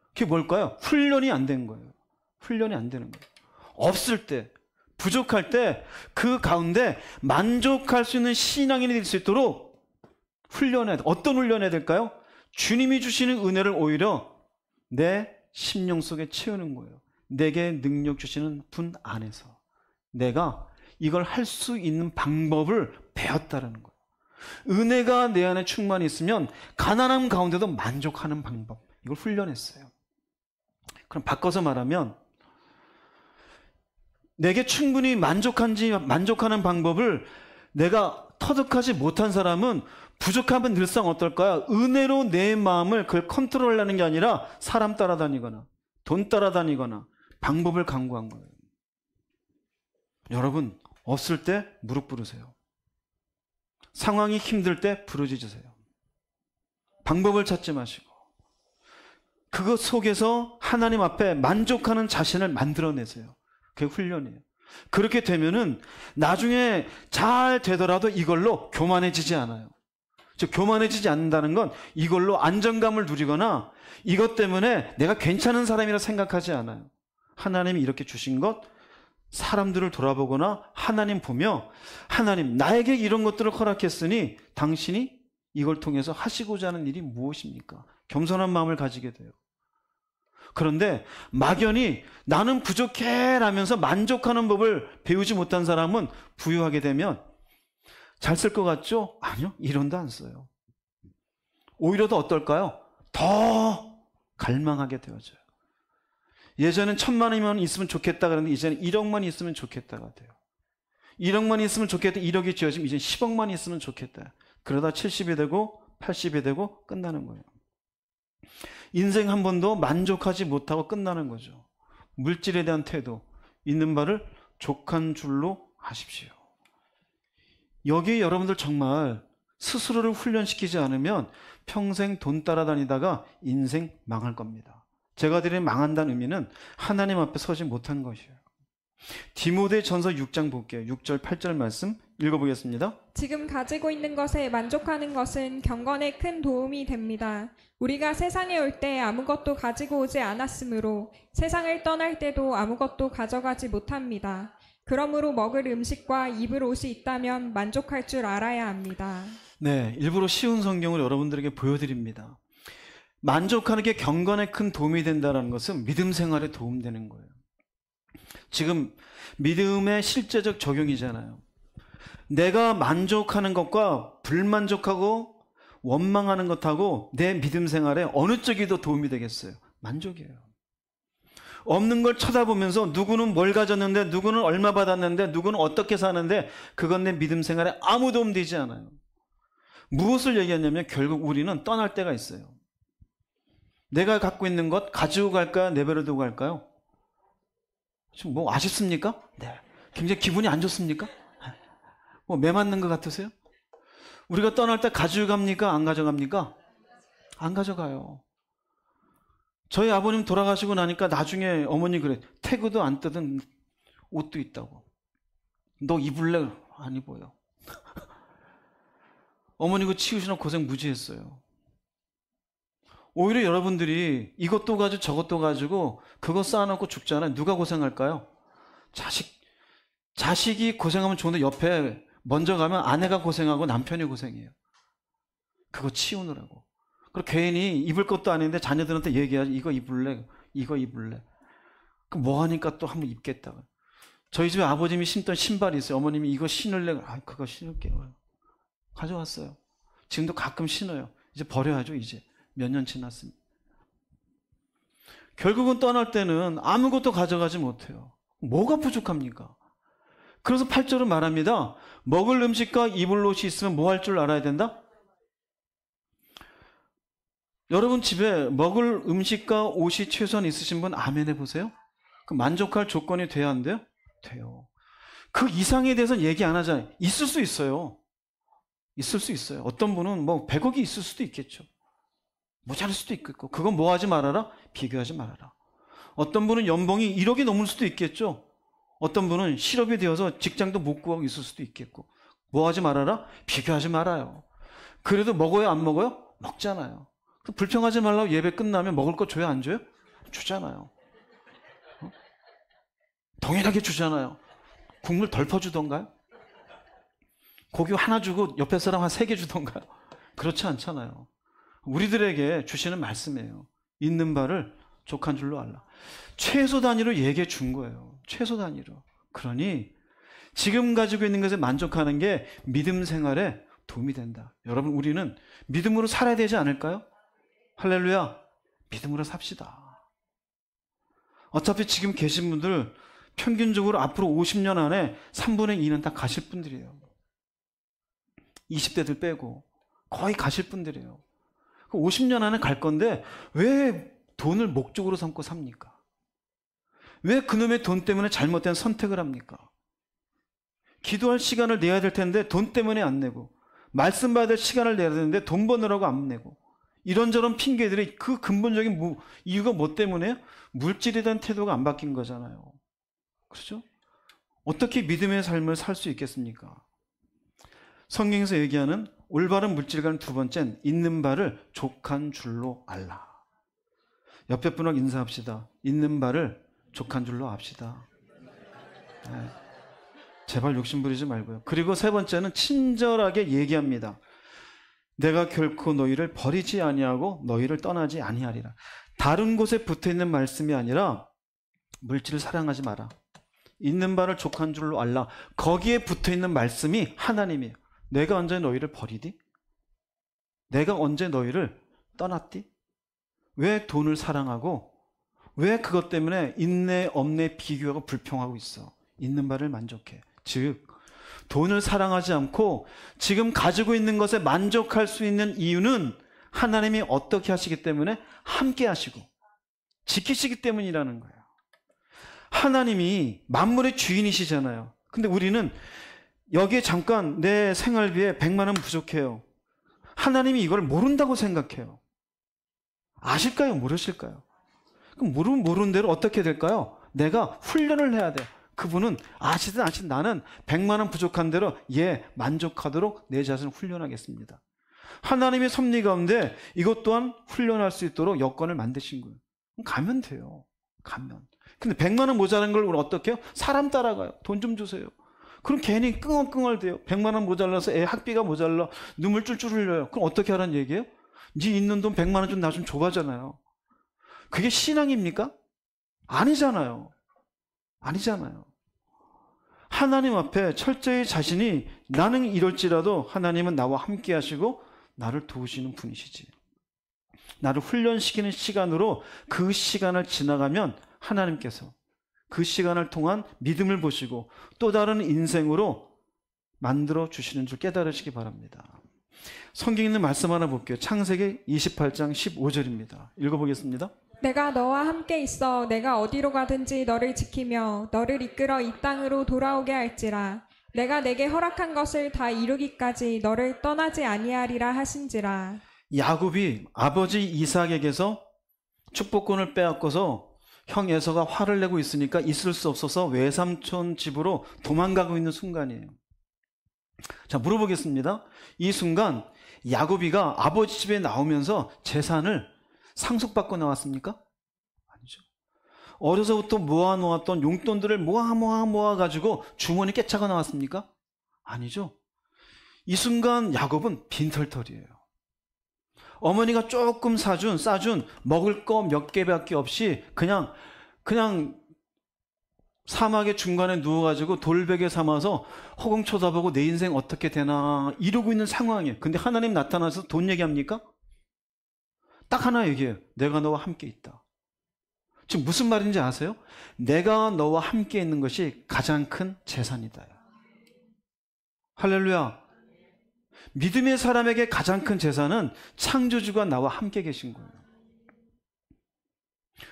그게 뭘까요? 훈련이 안 된 거예요. 훈련이 안 되는 거예요. 없을 때, 부족할 때 그 가운데 만족할 수 있는 신앙인이 될 수 있도록 훈련해야 돼요. 어떤 훈련해야 될까요? 주님이 주시는 은혜를 오히려 내 심령 속에 채우는 거예요. 내게 능력 주시는 분 안에서 내가 이걸 할 수 있는 방법을 배웠다라는 거예요. 은혜가 내 안에 충만히 있으면 가난함 가운데도 만족하는 방법, 이걸 훈련했어요. 그럼 바꿔서 말하면 내게 충분히 만족하는 방법을 내가 터득하지 못한 사람은 부족하면 늘상 어떨까요? 은혜로 내 마음을 그걸 컨트롤하는 게 아니라 사람 따라다니거나 돈 따라다니거나 방법을 강구한 거예요. 여러분, 없을 때 무릎 꿇으세요. 상황이 힘들 때 부르짖으세요. 방법을 찾지 마시고 그것 속에서 하나님 앞에 만족하는 자신을 만들어내세요. 그게 훈련이에요. 그렇게 되면은 나중에 잘 되더라도 이걸로 교만해지지 않아요. 즉 교만해지지 않는다는 건 이걸로 안정감을 누리거나 이것 때문에 내가 괜찮은 사람이라 생각하지 않아요. 하나님이 이렇게 주신 것, 사람들을 돌아보거나 하나님 보며 하나님 나에게 이런 것들을 허락했으니 당신이 이걸 통해서 하시고자 하는 일이 무엇입니까? 겸손한 마음을 가지게 돼요. 그런데 막연히 나는 부족해 라면서 만족하는 법을 배우지 못한 사람은 부유하게 되면 잘 쓸 것 같죠? 아니요. 1원도 안 써요. 오히려 더 어떨까요? 더 갈망하게 되어져요. 예전엔 1,000만 원이면 있으면 좋겠다 그랬는데 이제는 1억만 있으면 좋겠다가 돼요. 1억만 있으면 좋겠다. 1억이 지어지면 이제 10억만 있으면 좋겠다. 그러다 70이 되고 80이 되고 끝나는 거예요. 인생 한 번도 만족하지 못하고 끝나는 거죠. 물질에 대한 태도, 있는 바를 족한 줄로 하십시오. 여기에 여러분들 정말 스스로를 훈련시키지 않으면 평생 돈 따라다니다가 인생 망할 겁니다. 제가 드리는 망한다는 의미는 하나님 앞에 서지 못한 것이에요. 디모데전서 6장 볼게요. 6절 8절 말씀 읽어보겠습니다. 지금 가지고 있는 것에 만족하는 것은 경건에 큰 도움이 됩니다. 우리가 세상에 올 때 아무것도 가지고 오지 않았으므로 세상을 떠날 때도 아무것도 가져가지 못합니다. 그러므로 먹을 음식과 입을 옷이 있다면 만족할 줄 알아야 합니다. 네, 일부러 쉬운 성경을 여러분들에게 보여드립니다. 만족하는 게 경건에 큰 도움이 된다는 것은 믿음 생활에 도움되는 거예요. 지금 믿음의 실제적 적용이잖아요. 내가 만족하는 것과 불만족하고 원망하는 것하고 내 믿음 생활에 어느 쪽이 더 도움이 되겠어요? 만족이에요. 없는 걸 쳐다보면서 누구는 뭘 가졌는데 누구는 얼마 받았는데 누구는 어떻게 사는데 그건 내 믿음 생활에 아무 도움 되지 않아요. 무엇을 얘기하냐면 결국 우리는 떠날 때가 있어요. 내가 갖고 있는 것 가지고 갈까요? 내버려 두고 갈까요? 지금 뭐 아쉽습니까? 네. 굉장히 기분이 안 좋습니까? 뭐 매 맞는 것 같으세요? 우리가 떠날 때 가지고 갑니까? 안 가져갑니까? 안 가져가요. 저희 아버님 돌아가시고 나니까 나중에 어머니 그래. 태그도 안 뜯은 옷도 있다고. 너 입을래? 안 입어요. 어머니 그 치우시느라 고생 무지했어요. 오히려 여러분들이 이것도 가지고 저것도 가지고 그거 쌓아놓고 죽잖아요. 누가 고생할까요? 자식이 고생하면 좋은데 옆에 먼저 가면 아내가 고생하고 남편이 고생해요. 그거 치우느라고. 그리고 괜히 입을 것도 아닌데 자녀들한테 얘기하지. 이거 입을래? 이거 입을래? 그럼 뭐 하니까 또 한번 입겠다. 저희 집에 아버님이 신던 신발이 있어요. 어머님이 이거 신을래? 아, 그거 신을게요. 가져왔어요. 지금도 가끔 신어요. 이제 버려야죠. 이제 몇 년 지났습니다. 결국은 떠날 때는 아무것도 가져가지 못해요. 뭐가 부족합니까? 그래서 8절은 말합니다. 먹을 음식과 입을 옷이 있으면 뭐 할 줄 알아야 된다? 여러분 집에 먹을 음식과 옷이 최소한 있으신 분 아멘 해보세요. 그 만족할 조건이 돼야 안 돼요? 돼요. 그 이상에 대해서는 얘기 안 하잖아요. 있을 수 있어요. 있을 수 있어요. 어떤 분은 뭐 100억이 있을 수도 있겠죠. 모자랄 수도 있겠고. 그건 뭐 하지 말아라? 비교하지 말아라. 어떤 분은 연봉이 1억이 넘을 수도 있겠죠. 어떤 분은 실업이 되어서 직장도 못 구하고 있을 수도 있겠고. 뭐 하지 말아라? 비교하지 말아요. 그래도 먹어요, 안 먹어요? 먹잖아요. 불평하지 말라고 예배 끝나면 먹을 거 줘요, 안 줘요? 주잖아요. 동일하게 주잖아요. 국물 덜 퍼주던가요? 고기 하나 주고 옆에 사람 한 3개 주던가요? 그렇지 않잖아요. 우리들에게 주시는 말씀이에요. 있는 바를 족한 줄로 알라. 최소 단위로 얘기해 준 거예요. 최소 단위로. 그러니 지금 가지고 있는 것에 만족하는 게 믿음 생활에 도움이 된다. 여러분, 우리는 믿음으로 살아야 되지 않을까요? 할렐루야. 믿음으로 삽시다. 어차피 지금 계신 분들 평균적으로 앞으로 50년 안에 3분의 2는 다 가실 분들이에요. 20대들 빼고 거의 가실 분들이에요. 50년 안에 갈 건데 왜 돈을 목적으로 삼고 삽니까? 왜 그놈의 돈 때문에 잘못된 선택을 합니까? 기도할 시간을 내야 될 텐데 돈 때문에 안 내고, 말씀 받을 시간을 내야 되는데 돈 버느라고 안 내고, 이런저런 핑계들이 그 근본적인 이유가 뭐 때문에요? 물질에 대한 태도가 안 바뀐 거잖아요. 그렇죠? 어떻게 믿음의 삶을 살 수 있겠습니까? 성경에서 얘기하는 올바른 물질과는 두 번째는 있는 바를 족한 줄로 알라. 옆에 분하고 인사합시다. 있는 바를 족한 줄로 압시다. 네. 제발 욕심 부리지 말고요. 그리고 세 번째는 친절하게 얘기합니다. 내가 결코 너희를 버리지 아니하고 너희를 떠나지 아니하리라. 다른 곳에 붙어있는 말씀이 아니라 물질을 사랑하지 마라. 있는 바를 족한 줄로 알라. 거기에 붙어있는 말씀이 하나님이에요. 내가 언제 너희를 버리디? 내가 언제 너희를 떠났디? 왜 돈을 사랑하고 왜 그것 때문에 있네 없네 비교하고 불평하고 있어? 있는 바를 만족해. 즉 돈을 사랑하지 않고 지금 가지고 있는 것에 만족할 수 있는 이유는 하나님이 어떻게 하시기 때문에 함께 하시고 지키시기 때문이라는 거예요. 하나님이 만물의 주인이시잖아요. 근데 우리는 여기에 잠깐 내 생활비에 100만 원 부족해요. 하나님이 이걸 모른다고 생각해요. 아실까요? 모르실까요? 그럼 모르는 대로 어떻게 될까요? 내가 훈련을 해야 돼요. 그분은 아시든 안 아시든 나는 100만 원 부족한 대로 만족하도록 내 자신을 훈련하겠습니다. 하나님의 섭리 가운데 이것 또한 훈련할 수 있도록 여건을 만드신 거예요. 가면 돼요. 가면. 근데 100만 원 모자란 걸 우리 어떻게 해요? 사람 따라가요. 돈 좀 주세요. 그럼 괜히 끙얼끙얼 돼요. 100만 원 모자라서 애 학비가 모자라 눈물 쫄쫄 흘려요. 그럼 어떻게 하라는 얘기예요? 네 있는 돈 100만 원 좀 나 좀 줘봐잖아요. 그게 신앙입니까? 아니잖아요. 아니잖아요. 하나님 앞에 철저히 자신이 나는 이럴지라도 하나님은 나와 함께 하시고 나를 도우시는 분이시지. 나를 훈련시키는 시간으로 그 시간을 지나가면 하나님께서 그 시간을 통한 믿음을 보시고 또 다른 인생으로 만들어 주시는 줄 깨달으시기 바랍니다. 성경에 있는 말씀 하나 볼게요. 창세기 28장 15절입니다. 읽어보겠습니다. 내가 너와 함께 있어 내가 어디로 가든지 너를 지키며 너를 이끌어 이 땅으로 돌아오게 할지라. 내가 내게 허락한 것을 다 이루기까지 너를 떠나지 아니하리라 하신지라. 야곱이 아버지 이삭에게서 축복권을 빼앗고서 형 에서가 화를 내고 있으니까 있을 수 없어서 외삼촌 집으로 도망가고 있는 순간이에요. 자, 물어보겠습니다. 이 순간 야곱이가 아버지 집에 나오면서 재산을 상속받고 나왔습니까? 아니죠. 어려서부터 모아놓았던 용돈들을 모아가지고 주머니 깨차가 나왔습니까? 아니죠. 이 순간 야곱은 빈털털이에요. 어머니가 조금 싸준 먹을 거 몇 개밖에 없이 그냥 사막의 중간에 누워가지고 돌베개 삼아서 허공 쳐다보고 내 인생 어떻게 되나 이러고 있는 상황이에요. 근데 하나님 나타나서 돈 얘기합니까? 딱 하나 얘기해요. 내가 너와 함께 있다. 지금 무슨 말인지 아세요? 내가 너와 함께 있는 것이 가장 큰 재산이다. 할렐루야. 믿음의 사람에게 가장 큰 재산은 창조주가 나와 함께 계신 거예요.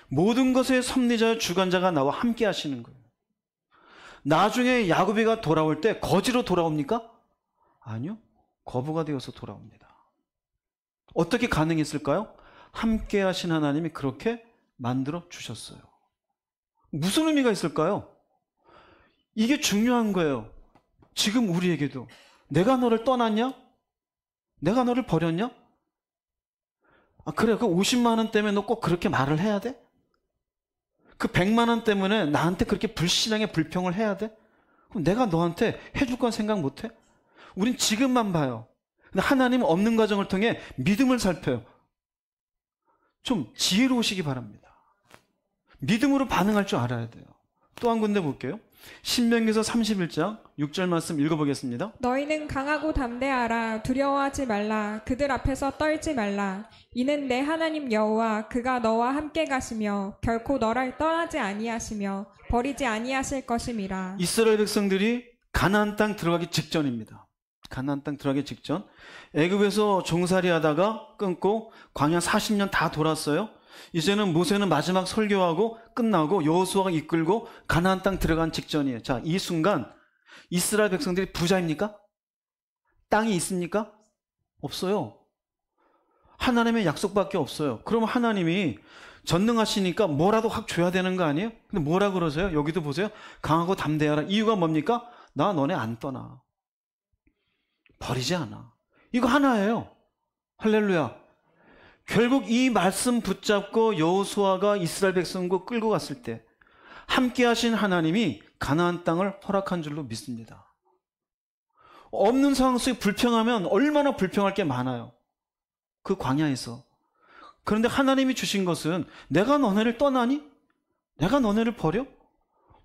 모든 것의 섭리자와 주관자가 나와 함께 하시는 거예요. 나중에 야곱이가 돌아올 때 거지로 돌아옵니까? 아니요. 거부가 되어서 돌아옵니다. 어떻게 가능했을까요? 함께 하신 하나님이 그렇게 만들어 주셨어요. 무슨 의미가 있을까요? 이게 중요한 거예요. 지금 우리에게도 내가 너를 떠났냐? 내가 너를 버렸냐? 그래, 그 50만 원 때문에 너 꼭 그렇게 말을 해야 돼? 그 100만 원 때문에 나한테 그렇게 불신앙에 불평을 해야 돼? 그럼 내가 너한테 해줄 건 생각 못 해? 우린 지금만 봐요. 근데 하나님은 없는 과정을 통해 믿음을 살펴요. 좀 지혜로우시기 바랍니다. 믿음으로 반응할 줄 알아야 돼요. 또 한 군데 볼게요. 신명기서 31장 6절 말씀 읽어보겠습니다. 너희는 강하고 담대하라. 두려워하지 말라. 그들 앞에서 떨지 말라. 이는 내 하나님 여호와 그가 너와 함께 가시며 결코 너를 떠나지 아니하시며 버리지 아니하실 것임이라. 이스라엘 백성들이 가나안 땅 들어가기 직전입니다. 가나안 땅 들어가기 직전. 애굽에서 종살이 하다가 끊고 광야 40년 다 돌았어요. 이제는 모세는 마지막 설교하고 끝나고 여호수아가 이끌고 가나안 땅 들어간 직전이에요. 자, 이 순간 이스라엘 백성들이 부자입니까? 땅이 있습니까? 없어요. 하나님의 약속밖에 없어요. 그럼 하나님이 전능하시니까 뭐라도 확 줘야 되는 거 아니에요? 근데 뭐라 그러세요? 여기도 보세요. 강하고 담대하라. 이유가 뭡니까? 나 너네 안 떠나. 버리지 않아. 이거 하나예요. 할렐루야. 결국 이 말씀 붙잡고 여호수아가 이스라엘 백성과 끌고 갔을 때 함께 하신 하나님이 가나안 땅을 허락한 줄로 믿습니다. 없는 상황 속에 불평하면 얼마나 불평할 게 많아요. 그 광야에서. 그런데 하나님이 주신 것은 내가 너네를 떠나니? 내가 너네를 버려?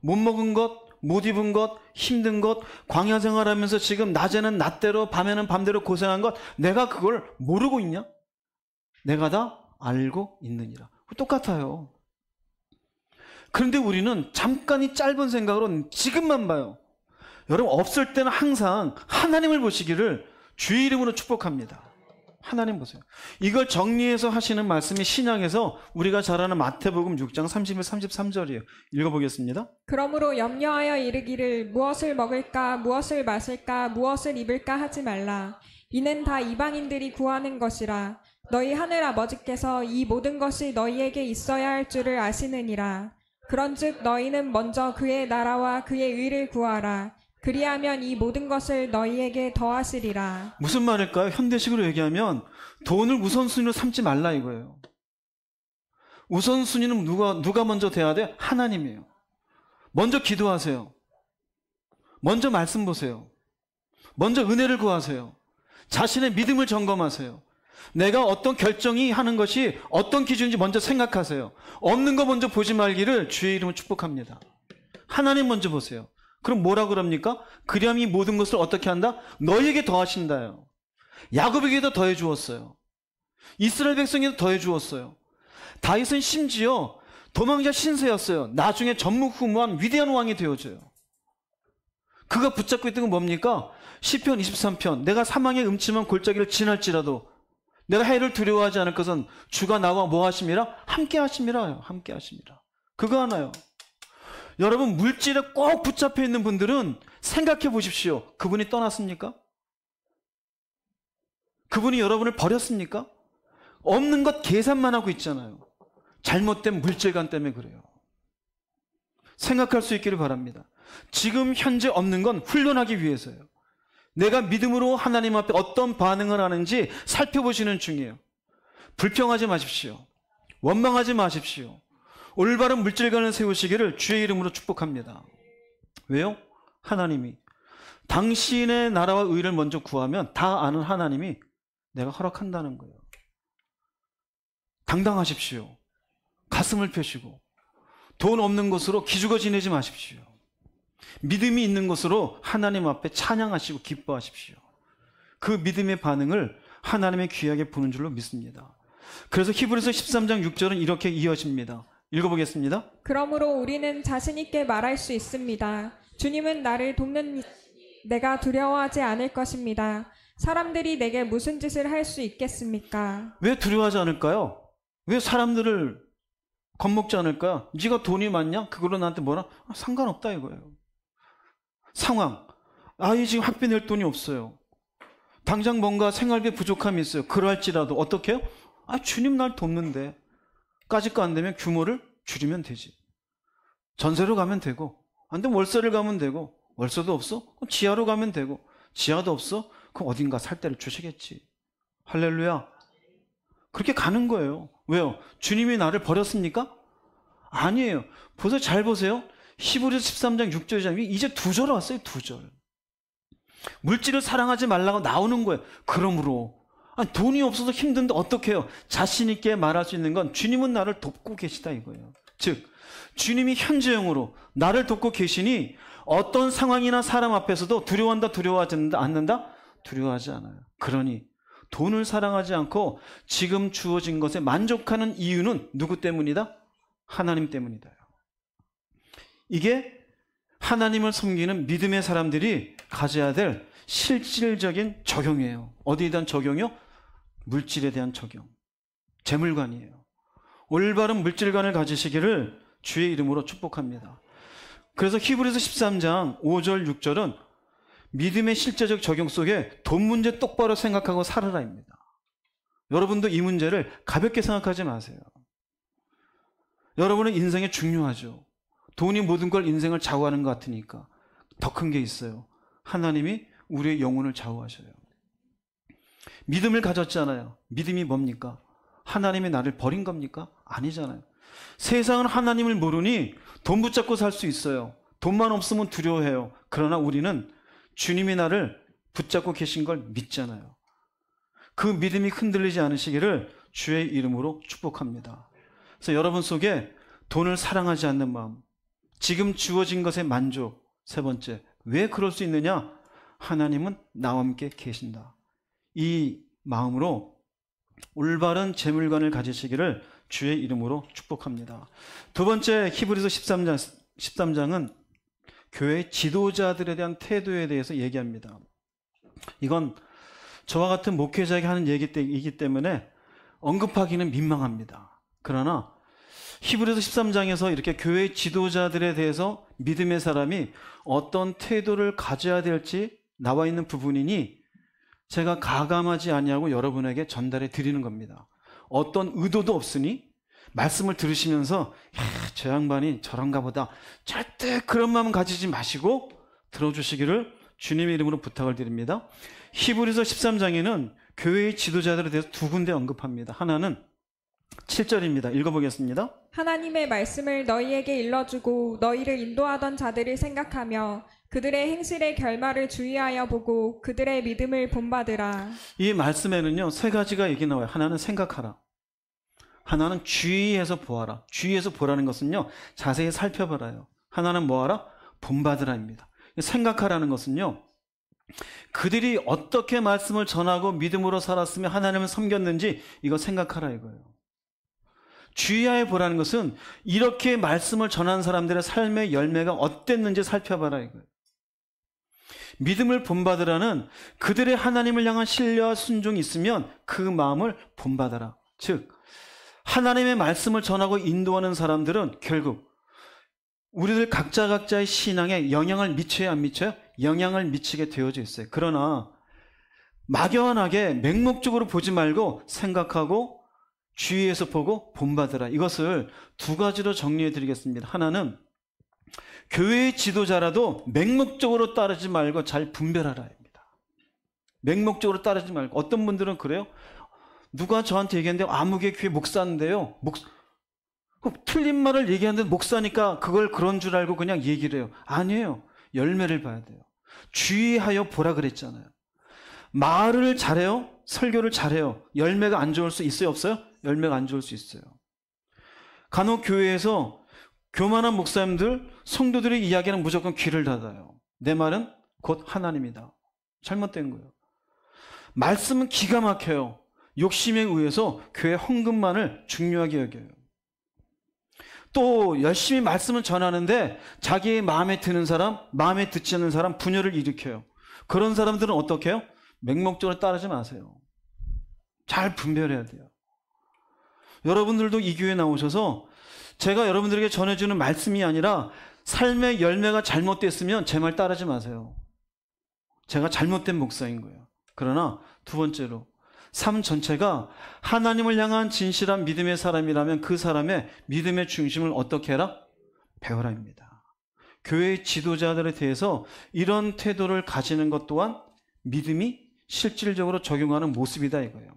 못 먹은 것, 못 입은 것, 힘든 것, 광야 생활하면서 지금 낮에는 낮대로 밤에는 밤대로 고생한 것 내가 그걸 모르고 있냐? 내가 다 알고 있느니라. 똑같아요. 그런데 우리는 잠깐이 짧은 생각으로 지금만 봐요. 여러분 없을 때는 항상 하나님을 보시기를 주의 이름으로 축복합니다. 하나님 보세요. 이걸 정리해서 하시는 말씀이 신약에서 우리가 잘 아는 마태복음 6장 31, 33절이에요. 읽어보겠습니다. 그러므로 염려하여 이르기를 무엇을 먹을까 무엇을 마실까 무엇을 입을까 하지 말라. 이는 다 이방인들이 구하는 것이라. 너희 하늘 아버지께서 이 모든 것이 너희에게 있어야 할 줄을 아시느니라. 그런즉 너희는 먼저 그의 나라와 그의 의를 구하라. 그리하면 이 모든 것을 너희에게 더하시리라. 무슨 말일까요? 현대식으로 얘기하면 돈을 우선순위로 삼지 말라 이거예요. 우선순위는 누가 먼저 돼야 돼? 하나님이에요. 먼저 기도하세요. 먼저 말씀 보세요. 먼저 은혜를 구하세요. 자신의 믿음을 점검하세요. 내가 어떤 결정이 하는 것이 어떤 기준인지 먼저 생각하세요. 없는 거 먼저 보지 말기를 주의 이름으로 축복합니다. 하나님 먼저 보세요. 그럼 뭐라 그럽니까? 그리하면 이 모든 것을 어떻게 한다? 너희에게 더하신다요. 야곱에게도 더해 주었어요. 이스라엘 백성에게도 더해 주었어요. 다윗은 심지어 도망자 신세였어요. 나중에 전무후무한 위대한 왕이 되어져요. 그가 붙잡고 있던 건 뭡니까? 시편 23편 내가 사망의 음침한 골짜기를 지날지라도 내가 해를 두려워하지 않을 것은 주가 나와 뭐 하심이라? 함께 하심이라요. 함께 하심이라. 그거 하나요. 여러분 물질에 꼭 붙잡혀 있는 분들은 생각해 보십시오. 그분이 떠났습니까? 그분이 여러분을 버렸습니까? 없는 것 계산만 하고 있잖아요. 잘못된 물질관 때문에 그래요. 생각할 수 있기를 바랍니다. 지금 현재 없는 건 훈련하기 위해서예요. 내가 믿음으로 하나님 앞에 어떤 반응을 하는지 살펴보시는 중이에요. 불평하지 마십시오. 원망하지 마십시오. 올바른 물질관을 세우시기를 주의 이름으로 축복합니다. 왜요? 하나님이 당신의 나라와 의를 먼저 구하면 다 아는 하나님이 내가 허락한다는 거예요. 당당하십시오. 가슴을 펴시고 돈 없는 것으로 기죽어 지내지 마십시오. 믿음이 있는 것으로 하나님 앞에 찬양하시고 기뻐하십시오. 그 믿음의 반응을 하나님의 귀하게 보는 줄로 믿습니다. 그래서 히브리서 13장 6절은 이렇게 이어집니다. 읽어보겠습니다. 그러므로 우리는 자신 있게 말할 수 있습니다. 주님은 나를 돕는 내가 두려워하지 않을 것입니다. 사람들이 내게 무슨 짓을 할 수 있겠습니까? 왜 두려워하지 않을까요? 왜 사람들을 겁먹지 않을까요? 네가 돈이 많냐? 그걸로 나한테 뭐라? 상관없다 이거예요. 상황. 아이 지금 학비 낼 돈이 없어요. 당장 뭔가 생활비 부족함이 있어요. 그럴지라도 어떻게 해요? 주님 날 돕는데 까짓 거 안 되면 규모를 줄이면 되지. 전세로 가면 되고, 안 되면 월세를 가면 되고, 월세도 없어? 그럼 지하로 가면 되고, 지하도 없어? 그럼 어딘가 살 데를 주시겠지. 할렐루야. 그렇게 가는 거예요. 왜요? 주님이 나를 버렸습니까? 아니에요. 보세요. 잘 보세요. 히브리서 13장 6절이잖아요. 이제 2절 왔어요. 2절. 물질을 사랑하지 말라고 나오는 거예요. 그러므로 돈이 없어서 힘든데 어떻게 해요? 자신 있게 말할 수 있는 건 주님은 나를 돕고 계시다 이거예요. 즉 주님이 현재형으로 나를 돕고 계시니 어떤 상황이나 사람 앞에서도 두려워한다, 두려워하지 않는다? 두려워하지 않아요. 그러니 돈을 사랑하지 않고 지금 주어진 것에 만족하는 이유는 누구 때문이다? 하나님 때문이다. 이게 하나님을 섬기는 믿음의 사람들이 가져야 될 실질적인 적용이에요. 어디에 대한 적용이요? 물질에 대한 적용. 재물관이에요. 올바른 물질관을 가지시기를 주의 이름으로 축복합니다. 그래서 히브리서 13장 5절 6절은 믿음의 실제적 적용 속에 돈 문제 똑바로 생각하고 살아라입니다. 여러분도 이 문제를 가볍게 생각하지 마세요. 여러분은 인생에 중요하죠. 돈이 모든 걸 인생을 좌우하는 것 같으니까 더 큰 게 있어요. 하나님이 우리의 영혼을 좌우하셔요. 믿음을 가졌잖아요. 믿음이 뭡니까? 하나님이 나를 버린 겁니까? 아니잖아요. 세상은 하나님을 모르니 돈 붙잡고 살 수 있어요. 돈만 없으면 두려워해요. 그러나 우리는 주님이 나를 붙잡고 계신 걸 믿잖아요. 그 믿음이 흔들리지 않으시기를 주의 이름으로 축복합니다. 그래서 여러분 속에 돈을 사랑하지 않는 마음, 지금 주어진 것의 만족, 세 번째, 왜 그럴 수 있느냐? 하나님은 나와 함께 계신다. 이 마음으로 올바른 재물관을 가지시기를 주의 이름으로 축복합니다. 두 번째, 히브리서 13장은 교회 지도자들에 대한 태도에 대해서 얘기합니다. 이건 저와 같은 목회자에게 하는 얘기이기 때문에 언급하기는 민망합니다. 그러나 히브리서 13장에서 이렇게 교회 지도자들에 대해서 믿음의 사람이 어떤 태도를 가져야 될지 나와 있는 부분이니 제가 가감하지 아니하고 여러분에게 전달해 드리는 겁니다. 어떤 의도도 없으니 말씀을 들으시면서 저 양반이 저런가 보다, 절대 그런 마음 가지지 마시고 들어주시기를 주님의 이름으로 부탁을 드립니다. 히브리서 13장에는 교회의 지도자들에 대해서 두 군데 언급합니다. 하나는 7절입니다. 읽어보겠습니다. 하나님의 말씀을 너희에게 일러주고 너희를 인도하던 자들을 생각하며 그들의 행실의 결말을 주의하여 보고 그들의 믿음을 본받으라. 이 말씀에는요, 세 가지가 얘기 나와요. 하나는 생각하라. 하나는 주의해서 보아라. 주의해서 보라는 것은요, 자세히 살펴봐라요. 하나는 뭐하라? 본받으라입니다. 생각하라는 것은요, 그들이 어떻게 말씀을 전하고 믿음으로 살았으며 하나님을 섬겼는지 이거 생각하라 이거예요. 주의하여 보라는 것은 이렇게 말씀을 전한 사람들의 삶의 열매가 어땠는지 살펴봐라 이거예요. 믿음을 본받으라는 그들의 하나님을 향한 신뢰와 순종이 있으면 그 마음을 본받아라. 즉 하나님의 말씀을 전하고 인도하는 사람들은 결국 우리들 각자의 신앙에 영향을 미쳐야 안 미쳐요? 영향을 미치게 되어져 있어요. 그러나 막연하게 맹목적으로 보지 말고 생각하고 주의해서 보고 본받으라. 이것을 두 가지로 정리해 드리겠습니다. 하나는 교회의 지도자라도 맹목적으로 따르지 말고 잘 분별하라입니다. 맹목적으로 따르지 말고. 어떤 분들은 그래요? 누가 저한테 얘기했는데 아무개 교회 목사인데요. 틀린 말을 얘기하는데 목사니까 그걸 그런 줄 알고 그냥 얘기를 해요. 아니에요. 열매를 봐야 돼요. 주의하여 보라 그랬잖아요. 말을 잘해요. 설교를 잘해요. 열매가 안 좋을 수 있어요? 없어요? 열매가 안 좋을 수 있어요. 간혹 교회에서 교만한 목사님들, 성도들의 이야기는 무조건 귀를 닫아요. 내 말은 곧 하나님이다. 잘못된 거예요. 말씀은 기가 막혀요. 욕심에 의해서 교회 헌금만을 중요하게 여겨요. 또 열심히 말씀을 전하는데 자기의 마음에 드는 사람, 마음에 듣지 않는 사람 분열을 일으켜요. 그런 사람들은 어떻게 해요? 맹목적으로 따르지 마세요. 잘 분별해야 돼요. 여러분들도 이 교회에 나오셔서 제가 여러분들에게 전해주는 말씀이 아니라 삶의 열매가 잘못됐으면 제 말 따르지 마세요. 제가 잘못된 목사인 거예요. 그러나 두 번째로 삶 전체가 하나님을 향한 진실한 믿음의 사람이라면 그 사람의 믿음의 중심을 어떻게 해라? 배워라입니다. 교회의 지도자들에 대해서 이런 태도를 가지는 것 또한 믿음이 실질적으로 적용하는 모습이다 이거예요.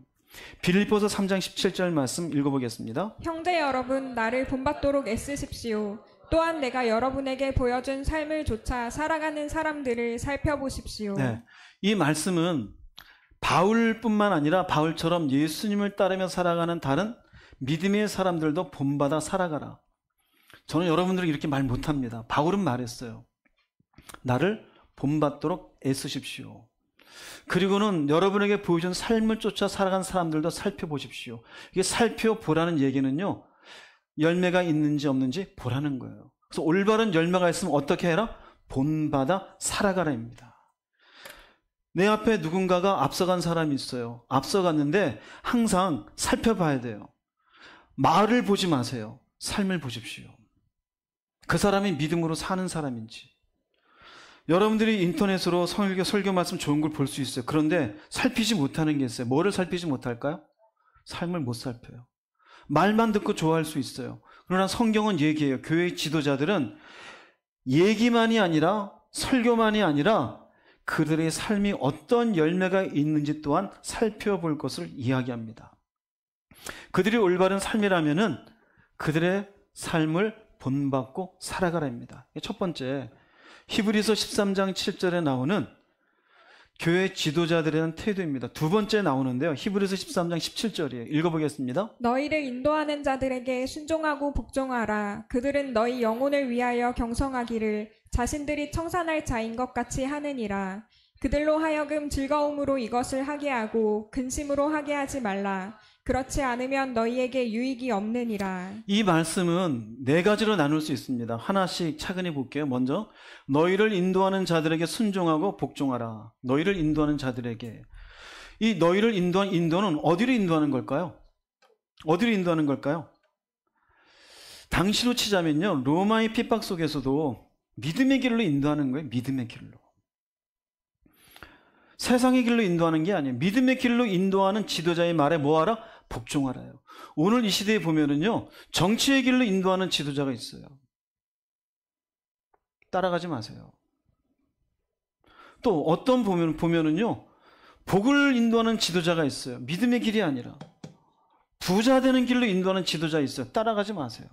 빌립보서 3장 17절 말씀 읽어보겠습니다. 형제 여러분, 나를 본받도록 애쓰십시오. 또한 내가 여러분에게 보여준 삶을 조차 살아가는 사람들을 살펴보십시오. 네, 이 말씀은 바울뿐만 아니라 바울처럼 예수님을 따르며 살아가는 다른 믿음의 사람들도 본받아 살아가라. 저는 여러분들이 이렇게 말 못합니다. 바울은 말했어요. 나를 본받도록 애쓰십시오. 그리고는 여러분에게 보여준 삶을 쫓아 살아간 사람들도 살펴보십시오. 이게 살펴보라는 얘기는요, 열매가 있는지 없는지 보라는 거예요. 그래서 올바른 열매가 있으면 어떻게 해라? 본받아 살아가라입니다. 내 앞에 누군가가 앞서간 사람이 있어요. 앞서갔는데 항상 살펴봐야 돼요. 말을 보지 마세요. 삶을 보십시오. 그 사람이 믿음으로 사는 사람인지. 여러분들이 인터넷으로 설교 말씀 좋은 걸 볼 수 있어요. 그런데 살피지 못하는 게 있어요. 뭐를 살피지 못할까요? 삶을 못 살펴요. 말만 듣고 좋아할 수 있어요. 그러나 성경은 얘기해요. 교회의 지도자들은 얘기만이 아니라 설교만이 아니라 그들의 삶이 어떤 열매가 있는지 또한 살펴볼 것을 이야기합니다. 그들이 올바른 삶이라면은 그들의 삶을 본받고 살아가라입니다. 첫 번째, 히브리서 13장 7절에 나오는 교회 지도자들에 대한 태도입니다. 두 번째 나오는데요. 히브리서 13장 17절이에요. 읽어보겠습니다. 너희를 인도하는 자들에게 순종하고 복종하라. 그들은 너희 영혼을 위하여 경성하기를 자신들이 청산할 자인 것 같이 하느니라. 그들로 하여금 즐거움으로 이것을 하게 하고 근심으로 하게 하지 말라. 그렇지 않으면 너희에게 유익이 없느니라. 이 말씀은 네 가지로 나눌 수 있습니다. 하나씩 차근히 볼게요. 먼저 너희를 인도하는 자들에게 순종하고 복종하라. 너희를 인도하는 자들에게. 이 너희를 인도한 인도는 어디로 인도하는 걸까요? 어디로 인도하는 걸까요? 당시로 치자면요, 로마의 핍박 속에서도 믿음의 길로 인도하는 거예요. 믿음의 길로. 세상의 길로 인도하는 게 아니에요. 믿음의 길로 인도하는 지도자의 말에 뭐하라? 복종하라요. 오늘 이 시대에 보면은요, 정치의 길로 인도하는 지도자가 있어요. 따라가지 마세요. 또 어떤 보면은요, 복을 인도하는 지도자가 있어요. 믿음의 길이 아니라 부자 되는 길로 인도하는 지도자 있어요. 따라가지 마세요.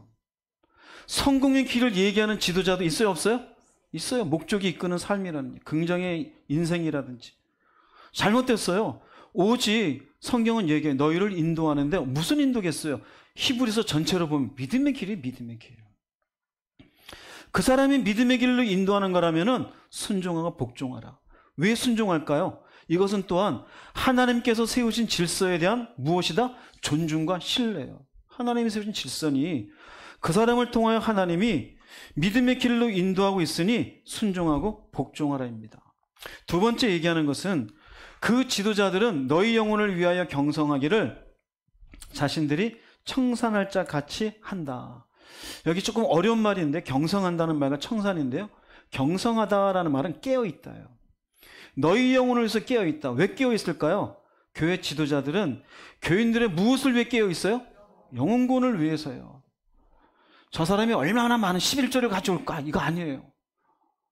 성공의 길을 얘기하는 지도자도 있어요, 없어요? 있어요. 목적이 이끄는 삶이라든지 긍정의 인생이라든지. 잘못됐어요. 오직 성경은 얘기해요. 너희를 인도하는데 무슨 인도겠어요? 히브리서 전체로 보면 믿음의 길이 믿음의 길. 그 사람이 믿음의 길로 인도하는 거라면은 순종하고 복종하라. 왜 순종할까요? 이것은 또한 하나님께서 세우신 질서에 대한 무엇이다? 존중과 신뢰예요. 하나님이 세우신 질서니 그 사람을 통하여 하나님이 믿음의 길로 인도하고 있으니 순종하고 복종하라입니다. 두 번째 얘기하는 것은 그 지도자들은 너희 영혼을 위하여 경성하기를 자신들이 청산할 자 같이 한다. 여기 조금 어려운 말인데 경성한다는 말과 청산인데요. 경성하다라는 말은 깨어있다예요. 너희 영혼을 위해서 깨어있다. 왜 깨어있을까요? 교회 지도자들은 교인들의 무엇을 위해 깨어있어요? 영혼 구원을 위해서요. 저 사람이 얼마나 많은 11조를 가져올까? 이거 아니에요.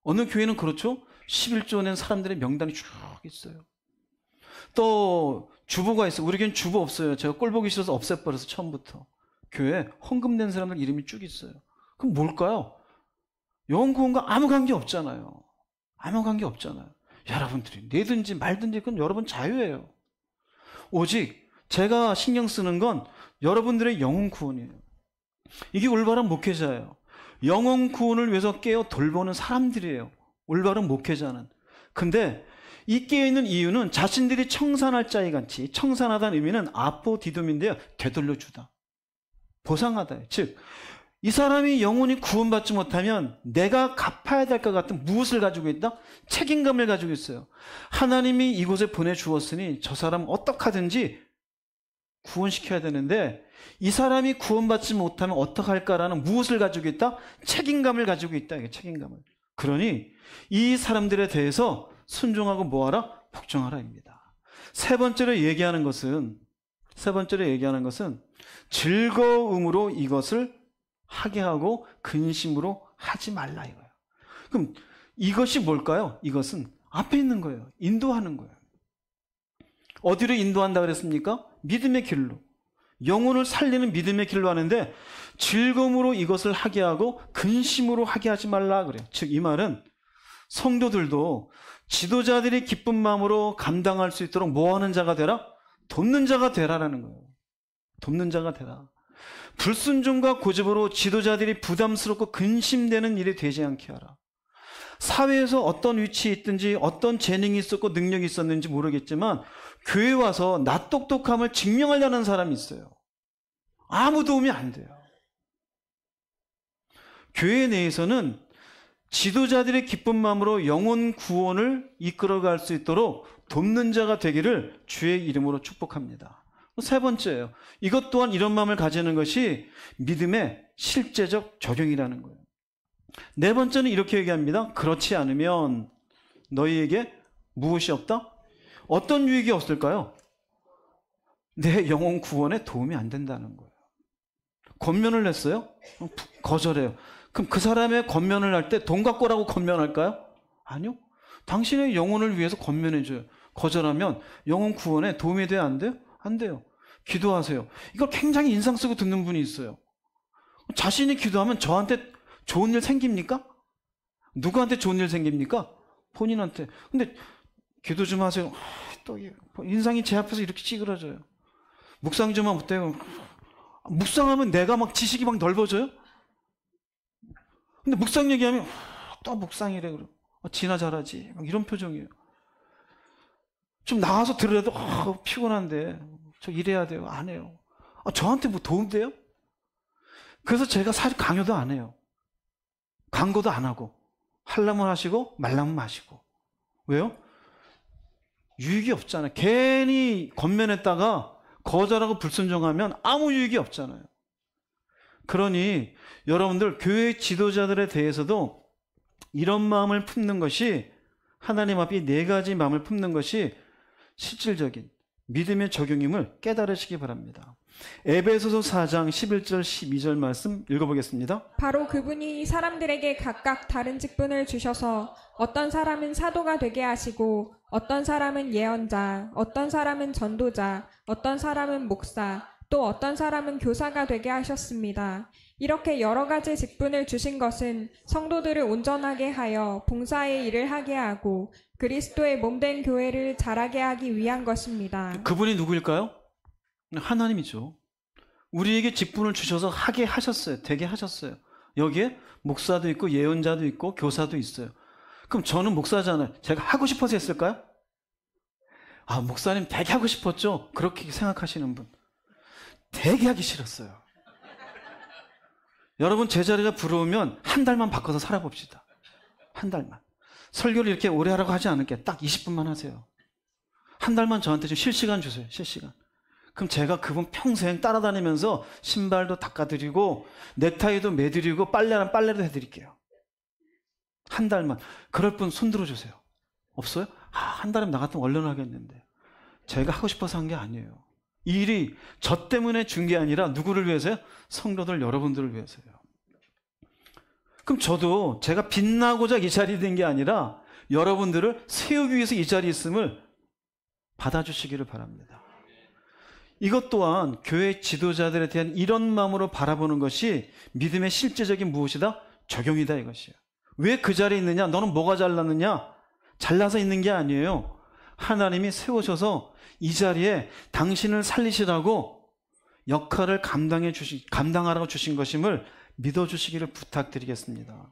어느 교회는 그렇죠? 11조 낸 사람들의 명단이 쭉 있어요. 또 주보가 있어요. 우리 교회는 주보 없어요. 제가 꼴 보기 싫어서 없애버려서 처음부터. 교회에 헌금 낸 사람들 이름이 쭉 있어요. 그럼 뭘까요? 영혼 구원과 아무 관계 없잖아요. 아무 관계 없잖아요. 여러분들이 내든지 말든지 그건 여러분 자유예요. 오직 제가 신경 쓰는 건 여러분들의 영혼 구원이에요. 이게 올바른 목회자예요. 영혼 구원을 위해서 깨어 돌보는 사람들이에요. 올바른 목회자는. 근데 이 깨어있는 이유는 자신들이 청산할 자의 같이, 청산하다는 의미는 아포디돔인데요. 되돌려주다. 보상하다. 즉 이 사람이 영혼이 구원받지 못하면 내가 갚아야 될 것 같은 무엇을 가지고 있다? 책임감을 가지고 있어요. 하나님이 이곳에 보내주었으니 저 사람 어떡하든지 구원시켜야 되는데 이 사람이 구원받지 못하면 어떡할까라는 무엇을 가지고 있다? 책임감을 가지고 있다. 이게 책임감을. 그러니 이 사람들에 대해서 순종하고 뭐하라? 복종하라입니다. 세 번째로 얘기하는 것은 즐거움으로 이것을 하게 하고 근심으로 하지 말라 이거예요. 그럼 이것이 뭘까요? 이것은 앞에 있는 거예요. 인도하는 거예요. 어디로 인도한다 그랬습니까? 믿음의 길로. 영혼을 살리는 믿음의 길로 하는데 즐거움으로 이것을 하게 하고 근심으로 하게 하지 말라 그래요. 즉 이 말은 성도들도 지도자들이 기쁜 마음으로 감당할 수 있도록 뭐하는 자가 되라? 돕는 자가 되라라는 거예요. 돕는 자가 되라. 불순종과 고집으로 지도자들이 부담스럽고 근심되는 일이 되지 않게 하라. 사회에서 어떤 위치에 있든지 어떤 재능이 있었고 능력이 있었는지 모르겠지만 교회에 와서 나 똑똑함을 증명하려는 사람이 있어요. 아무 도움이 안 돼요. 교회 내에서는 지도자들의 기쁜 마음으로 영혼 구원을 이끌어갈 수 있도록 돕는 자가 되기를 주의 이름으로 축복합니다. 세 번째예요. 이것 또한 이런 마음을 가지는 것이 믿음의 실제적 적용이라는 거예요. 네 번째는 이렇게 얘기합니다. 그렇지 않으면 너희에게 무엇이 없다? 어떤 유익이 없을까요? 내 영혼 구원에 도움이 안 된다는 거예요. 권면을 했어요? 거절해요. 그럼 그 사람의 권면을 할 때 돈 갖고 오라고 권면할까요? 아니요. 당신의 영혼을 위해서 권면해줘요. 거절하면 영혼 구원에 도움이 돼야 안 돼요? 안 돼요. 기도하세요. 이걸 굉장히 인상 쓰고 듣는 분이 있어요. 자신이 기도하면 저한테 좋은 일 생깁니까? 누구한테 좋은 일 생깁니까? 본인한테. 근데 기도 좀 하세요. 또 인상이 제 앞에서 이렇게 찌그러져요. 묵상 좀 하면 어때요? 묵상하면 내가 막 지식이 막 넓어져요? 근데 묵상 얘기하면 또 묵상이래. 그래. 지나 잘하지. 막 이런 표정이에요. 좀 나와서 들으라도 피곤한데 저 일해야 돼요. 안 해요. 저한테 뭐 도움 돼요? 그래서 제가 사실 강요도 안 해요. 광고도 안 하고 하려면 하시고 말라면 마시고. 왜요? 유익이 없잖아요. 괜히 권면했다가 거절하고 불순종하면 아무 유익이 없잖아요. 그러니 여러분들 교회 지도자들에 대해서도 이런 마음을 품는 것이 하나님 앞에 네 가지 마음을 품는 것이 실질적인 믿음의 적용임을 깨달으시기 바랍니다. 에베소서 4장 11절 12절 말씀 읽어보겠습니다. 바로 그분이 사람들에게 각각 다른 직분을 주셔서 어떤 사람은 사도가 되게 하시고 어떤 사람은 예언자, 어떤 사람은 전도자, 어떤 사람은 목사, 또 어떤 사람은 교사가 되게 하셨습니다. 이렇게 여러 가지 직분을 주신 것은 성도들을 온전하게 하여 봉사의 일을 하게 하고 그리스도의 몸된 교회를 자라게 하기 위한 것입니다. 그분이 누구일까요? 하나님이죠. 우리에게 직분을 주셔서 하게 하셨어요. 되게 하셨어요. 여기에 목사도 있고 예언자도 있고 교사도 있어요. 그럼 저는 목사잖아요. 제가 하고 싶어서 했을까요? 목사님 되게 하고 싶었죠? 그렇게 생각하시는 분. 되게 하기 싫었어요. 여러분 제자리가 부러우면 한 달만 바꿔서 살아봅시다. 한 달만. 설교를 이렇게 오래 하라고 하지 않을게. 딱 20분만 하세요. 한 달만 저한테 좀 쉴 시간 주세요. 쉴 시간. 그럼 제가 그분 평생 따라다니면서 신발도 닦아드리고 넥타이도 매드리고 빨래도 해드릴게요. 한 달만. 그럴 분 손 들어주세요. 없어요? 한 달에 나갔으면 얼른 하겠는데. 제가 하고 싶어서 한 게 아니에요. 이 일이 저 때문에 준 게 아니라 누구를 위해서요? 성도들 여러분들을 위해서요. 그럼 저도 제가 빛나고자 이 자리에 된 게 아니라 여러분들을 세우기 위해서 이 자리에 있음을 받아주시기를 바랍니다. 이것 또한 교회 지도자들에 대한 이런 마음으로 바라보는 것이 믿음의 실제적인 무엇이다? 적용이다 이것이에요. 왜 그 자리에 있느냐? 너는 뭐가 잘났느냐? 잘나서 있는 게 아니에요. 하나님이 세우셔서 이 자리에 당신을 살리시라고 역할을 감당하라고 주신 것임을 믿어주시기를 부탁드리겠습니다.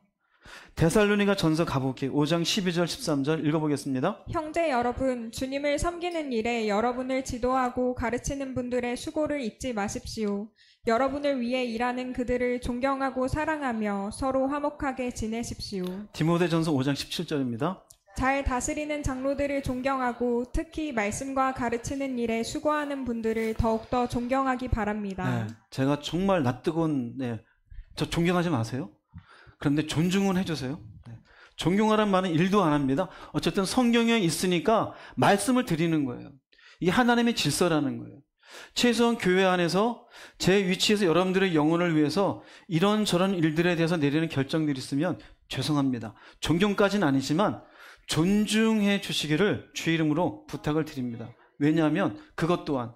데살로니가 전서 가볼게요. 5장 12절 13절 읽어보겠습니다. 형제 여러분, 주님을 섬기는 일에 여러분을 지도하고 가르치는 분들의 수고를 잊지 마십시오. 여러분을 위해 일하는 그들을 존경하고 사랑하며 서로 화목하게 지내십시오. 디모데전서 5장 17절입니다. 잘 다스리는 장로들을 존경하고 특히 말씀과 가르치는 일에 수고하는 분들을 더욱더 존경하기 바랍니다. 네, 제가 정말 낯뜨거운, 저 존경하지 마세요. 그런데 존중은 해주세요. 존경하란 말은 일도 안 합니다. 어쨌든 성경에 있으니까 말씀을 드리는 거예요. 이게 하나님의 질서라는 거예요. 최소한 교회 안에서 제 위치에서 여러분들의 영혼을 위해서 이런저런 일들에 대해서 내리는 결정들이 있으면 죄송합니다. 존경까지는 아니지만 존중해 주시기를 주의 이름으로 부탁을 드립니다. 왜냐하면 그것 또한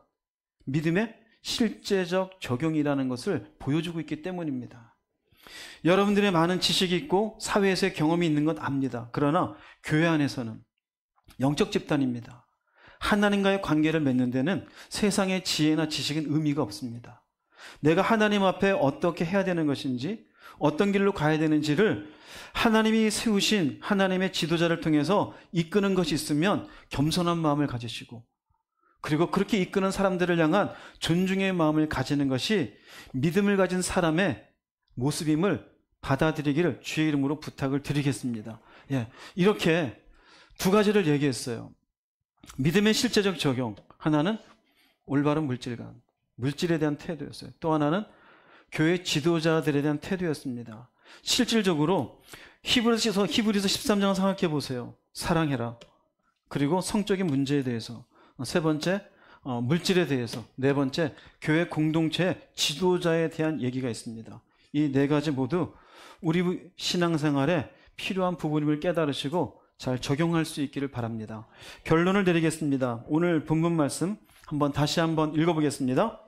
믿음의 실제적 적용이라는 것을 보여주고 있기 때문입니다. 여러분들의 많은 지식이 있고 사회에서의 경험이 있는 건 압니다. 그러나 교회 안에서는 영적 집단입니다. 하나님과의 관계를 맺는 데는 세상의 지혜나 지식은 의미가 없습니다. 내가 하나님 앞에 어떻게 해야 되는 것인지, 어떤 길로 가야 되는지를 하나님이 세우신 하나님의 지도자를 통해서 이끄는 것이 있으면 겸손한 마음을 가지시고, 그리고 그렇게 이끄는 사람들을 향한 존중의 마음을 가지는 것이 믿음을 가진 사람의 모습임을 받아들이기를 주의 이름으로 부탁을 드리겠습니다. 이렇게 두 가지를 얘기했어요. 믿음의 실제적 적용, 하나는 올바른 물질관, 물질에 대한 태도였어요. 또 하나는 교회 지도자들에 대한 태도였습니다. 실질적으로 히브리서 13장을 생각해 보세요. 사랑해라. 그리고 성적인 문제에 대해서, 세 번째 물질에 대해서, 네 번째 교회 공동체 지도자에 대한 얘기가 있습니다. 이 네 가지 모두 우리 신앙생활에 필요한 부분임을 깨달으시고 잘 적용할 수 있기를 바랍니다. 결론을 드리겠습니다. 오늘 본문 말씀 다시 한번 읽어보겠습니다.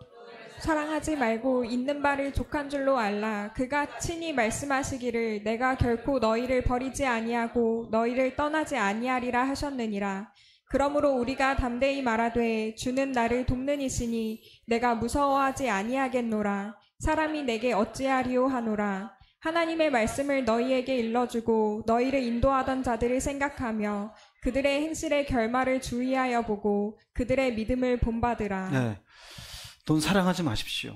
사랑하지 말고 있는 바를 족한 줄로 알라. 그가 친히 말씀하시기를 내가 결코 너희를 버리지 아니하고 너희를 떠나지 아니하리라 하셨느니라. 그러므로 우리가 담대히 말하되 주는 나를 돕는 이시니 내가 무서워하지 아니하겠노라. 사람이 내게 어찌하리요 하노라. 하나님의 말씀을 너희에게 일러주고 너희를 인도하던 자들을 생각하며 그들의 행실의 결말을 주의하여 보고 그들의 믿음을 본받으라. 돈 사랑하지 마십시오.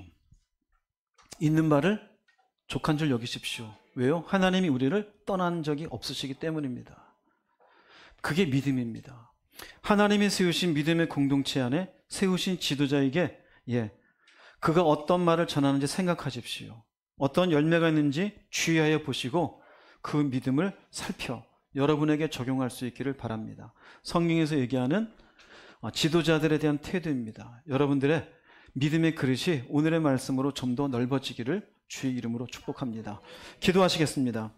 있는 바를 족한 줄 여기십시오. 왜요? 하나님이 우리를 떠난 적이 없으시기 때문입니다. 그게 믿음입니다. 하나님이 세우신 믿음의 공동체 안에 세우신 지도자에게 그가 어떤 말을 전하는지 생각하십시오. 어떤 열매가 있는지 주의하여 보시고 그 믿음을 살펴 여러분에게 적용할 수 있기를 바랍니다. 성경에서 얘기하는 지도자들에 대한 태도입니다. 여러분들의 믿음의 그릇이 오늘의 말씀으로 좀 더 넓어지기를 주의 이름으로 축복합니다. 기도하시겠습니다.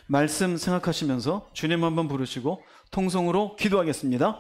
말씀 생각하시면서 주님 한번 부르시고 통성으로 기도하겠습니다.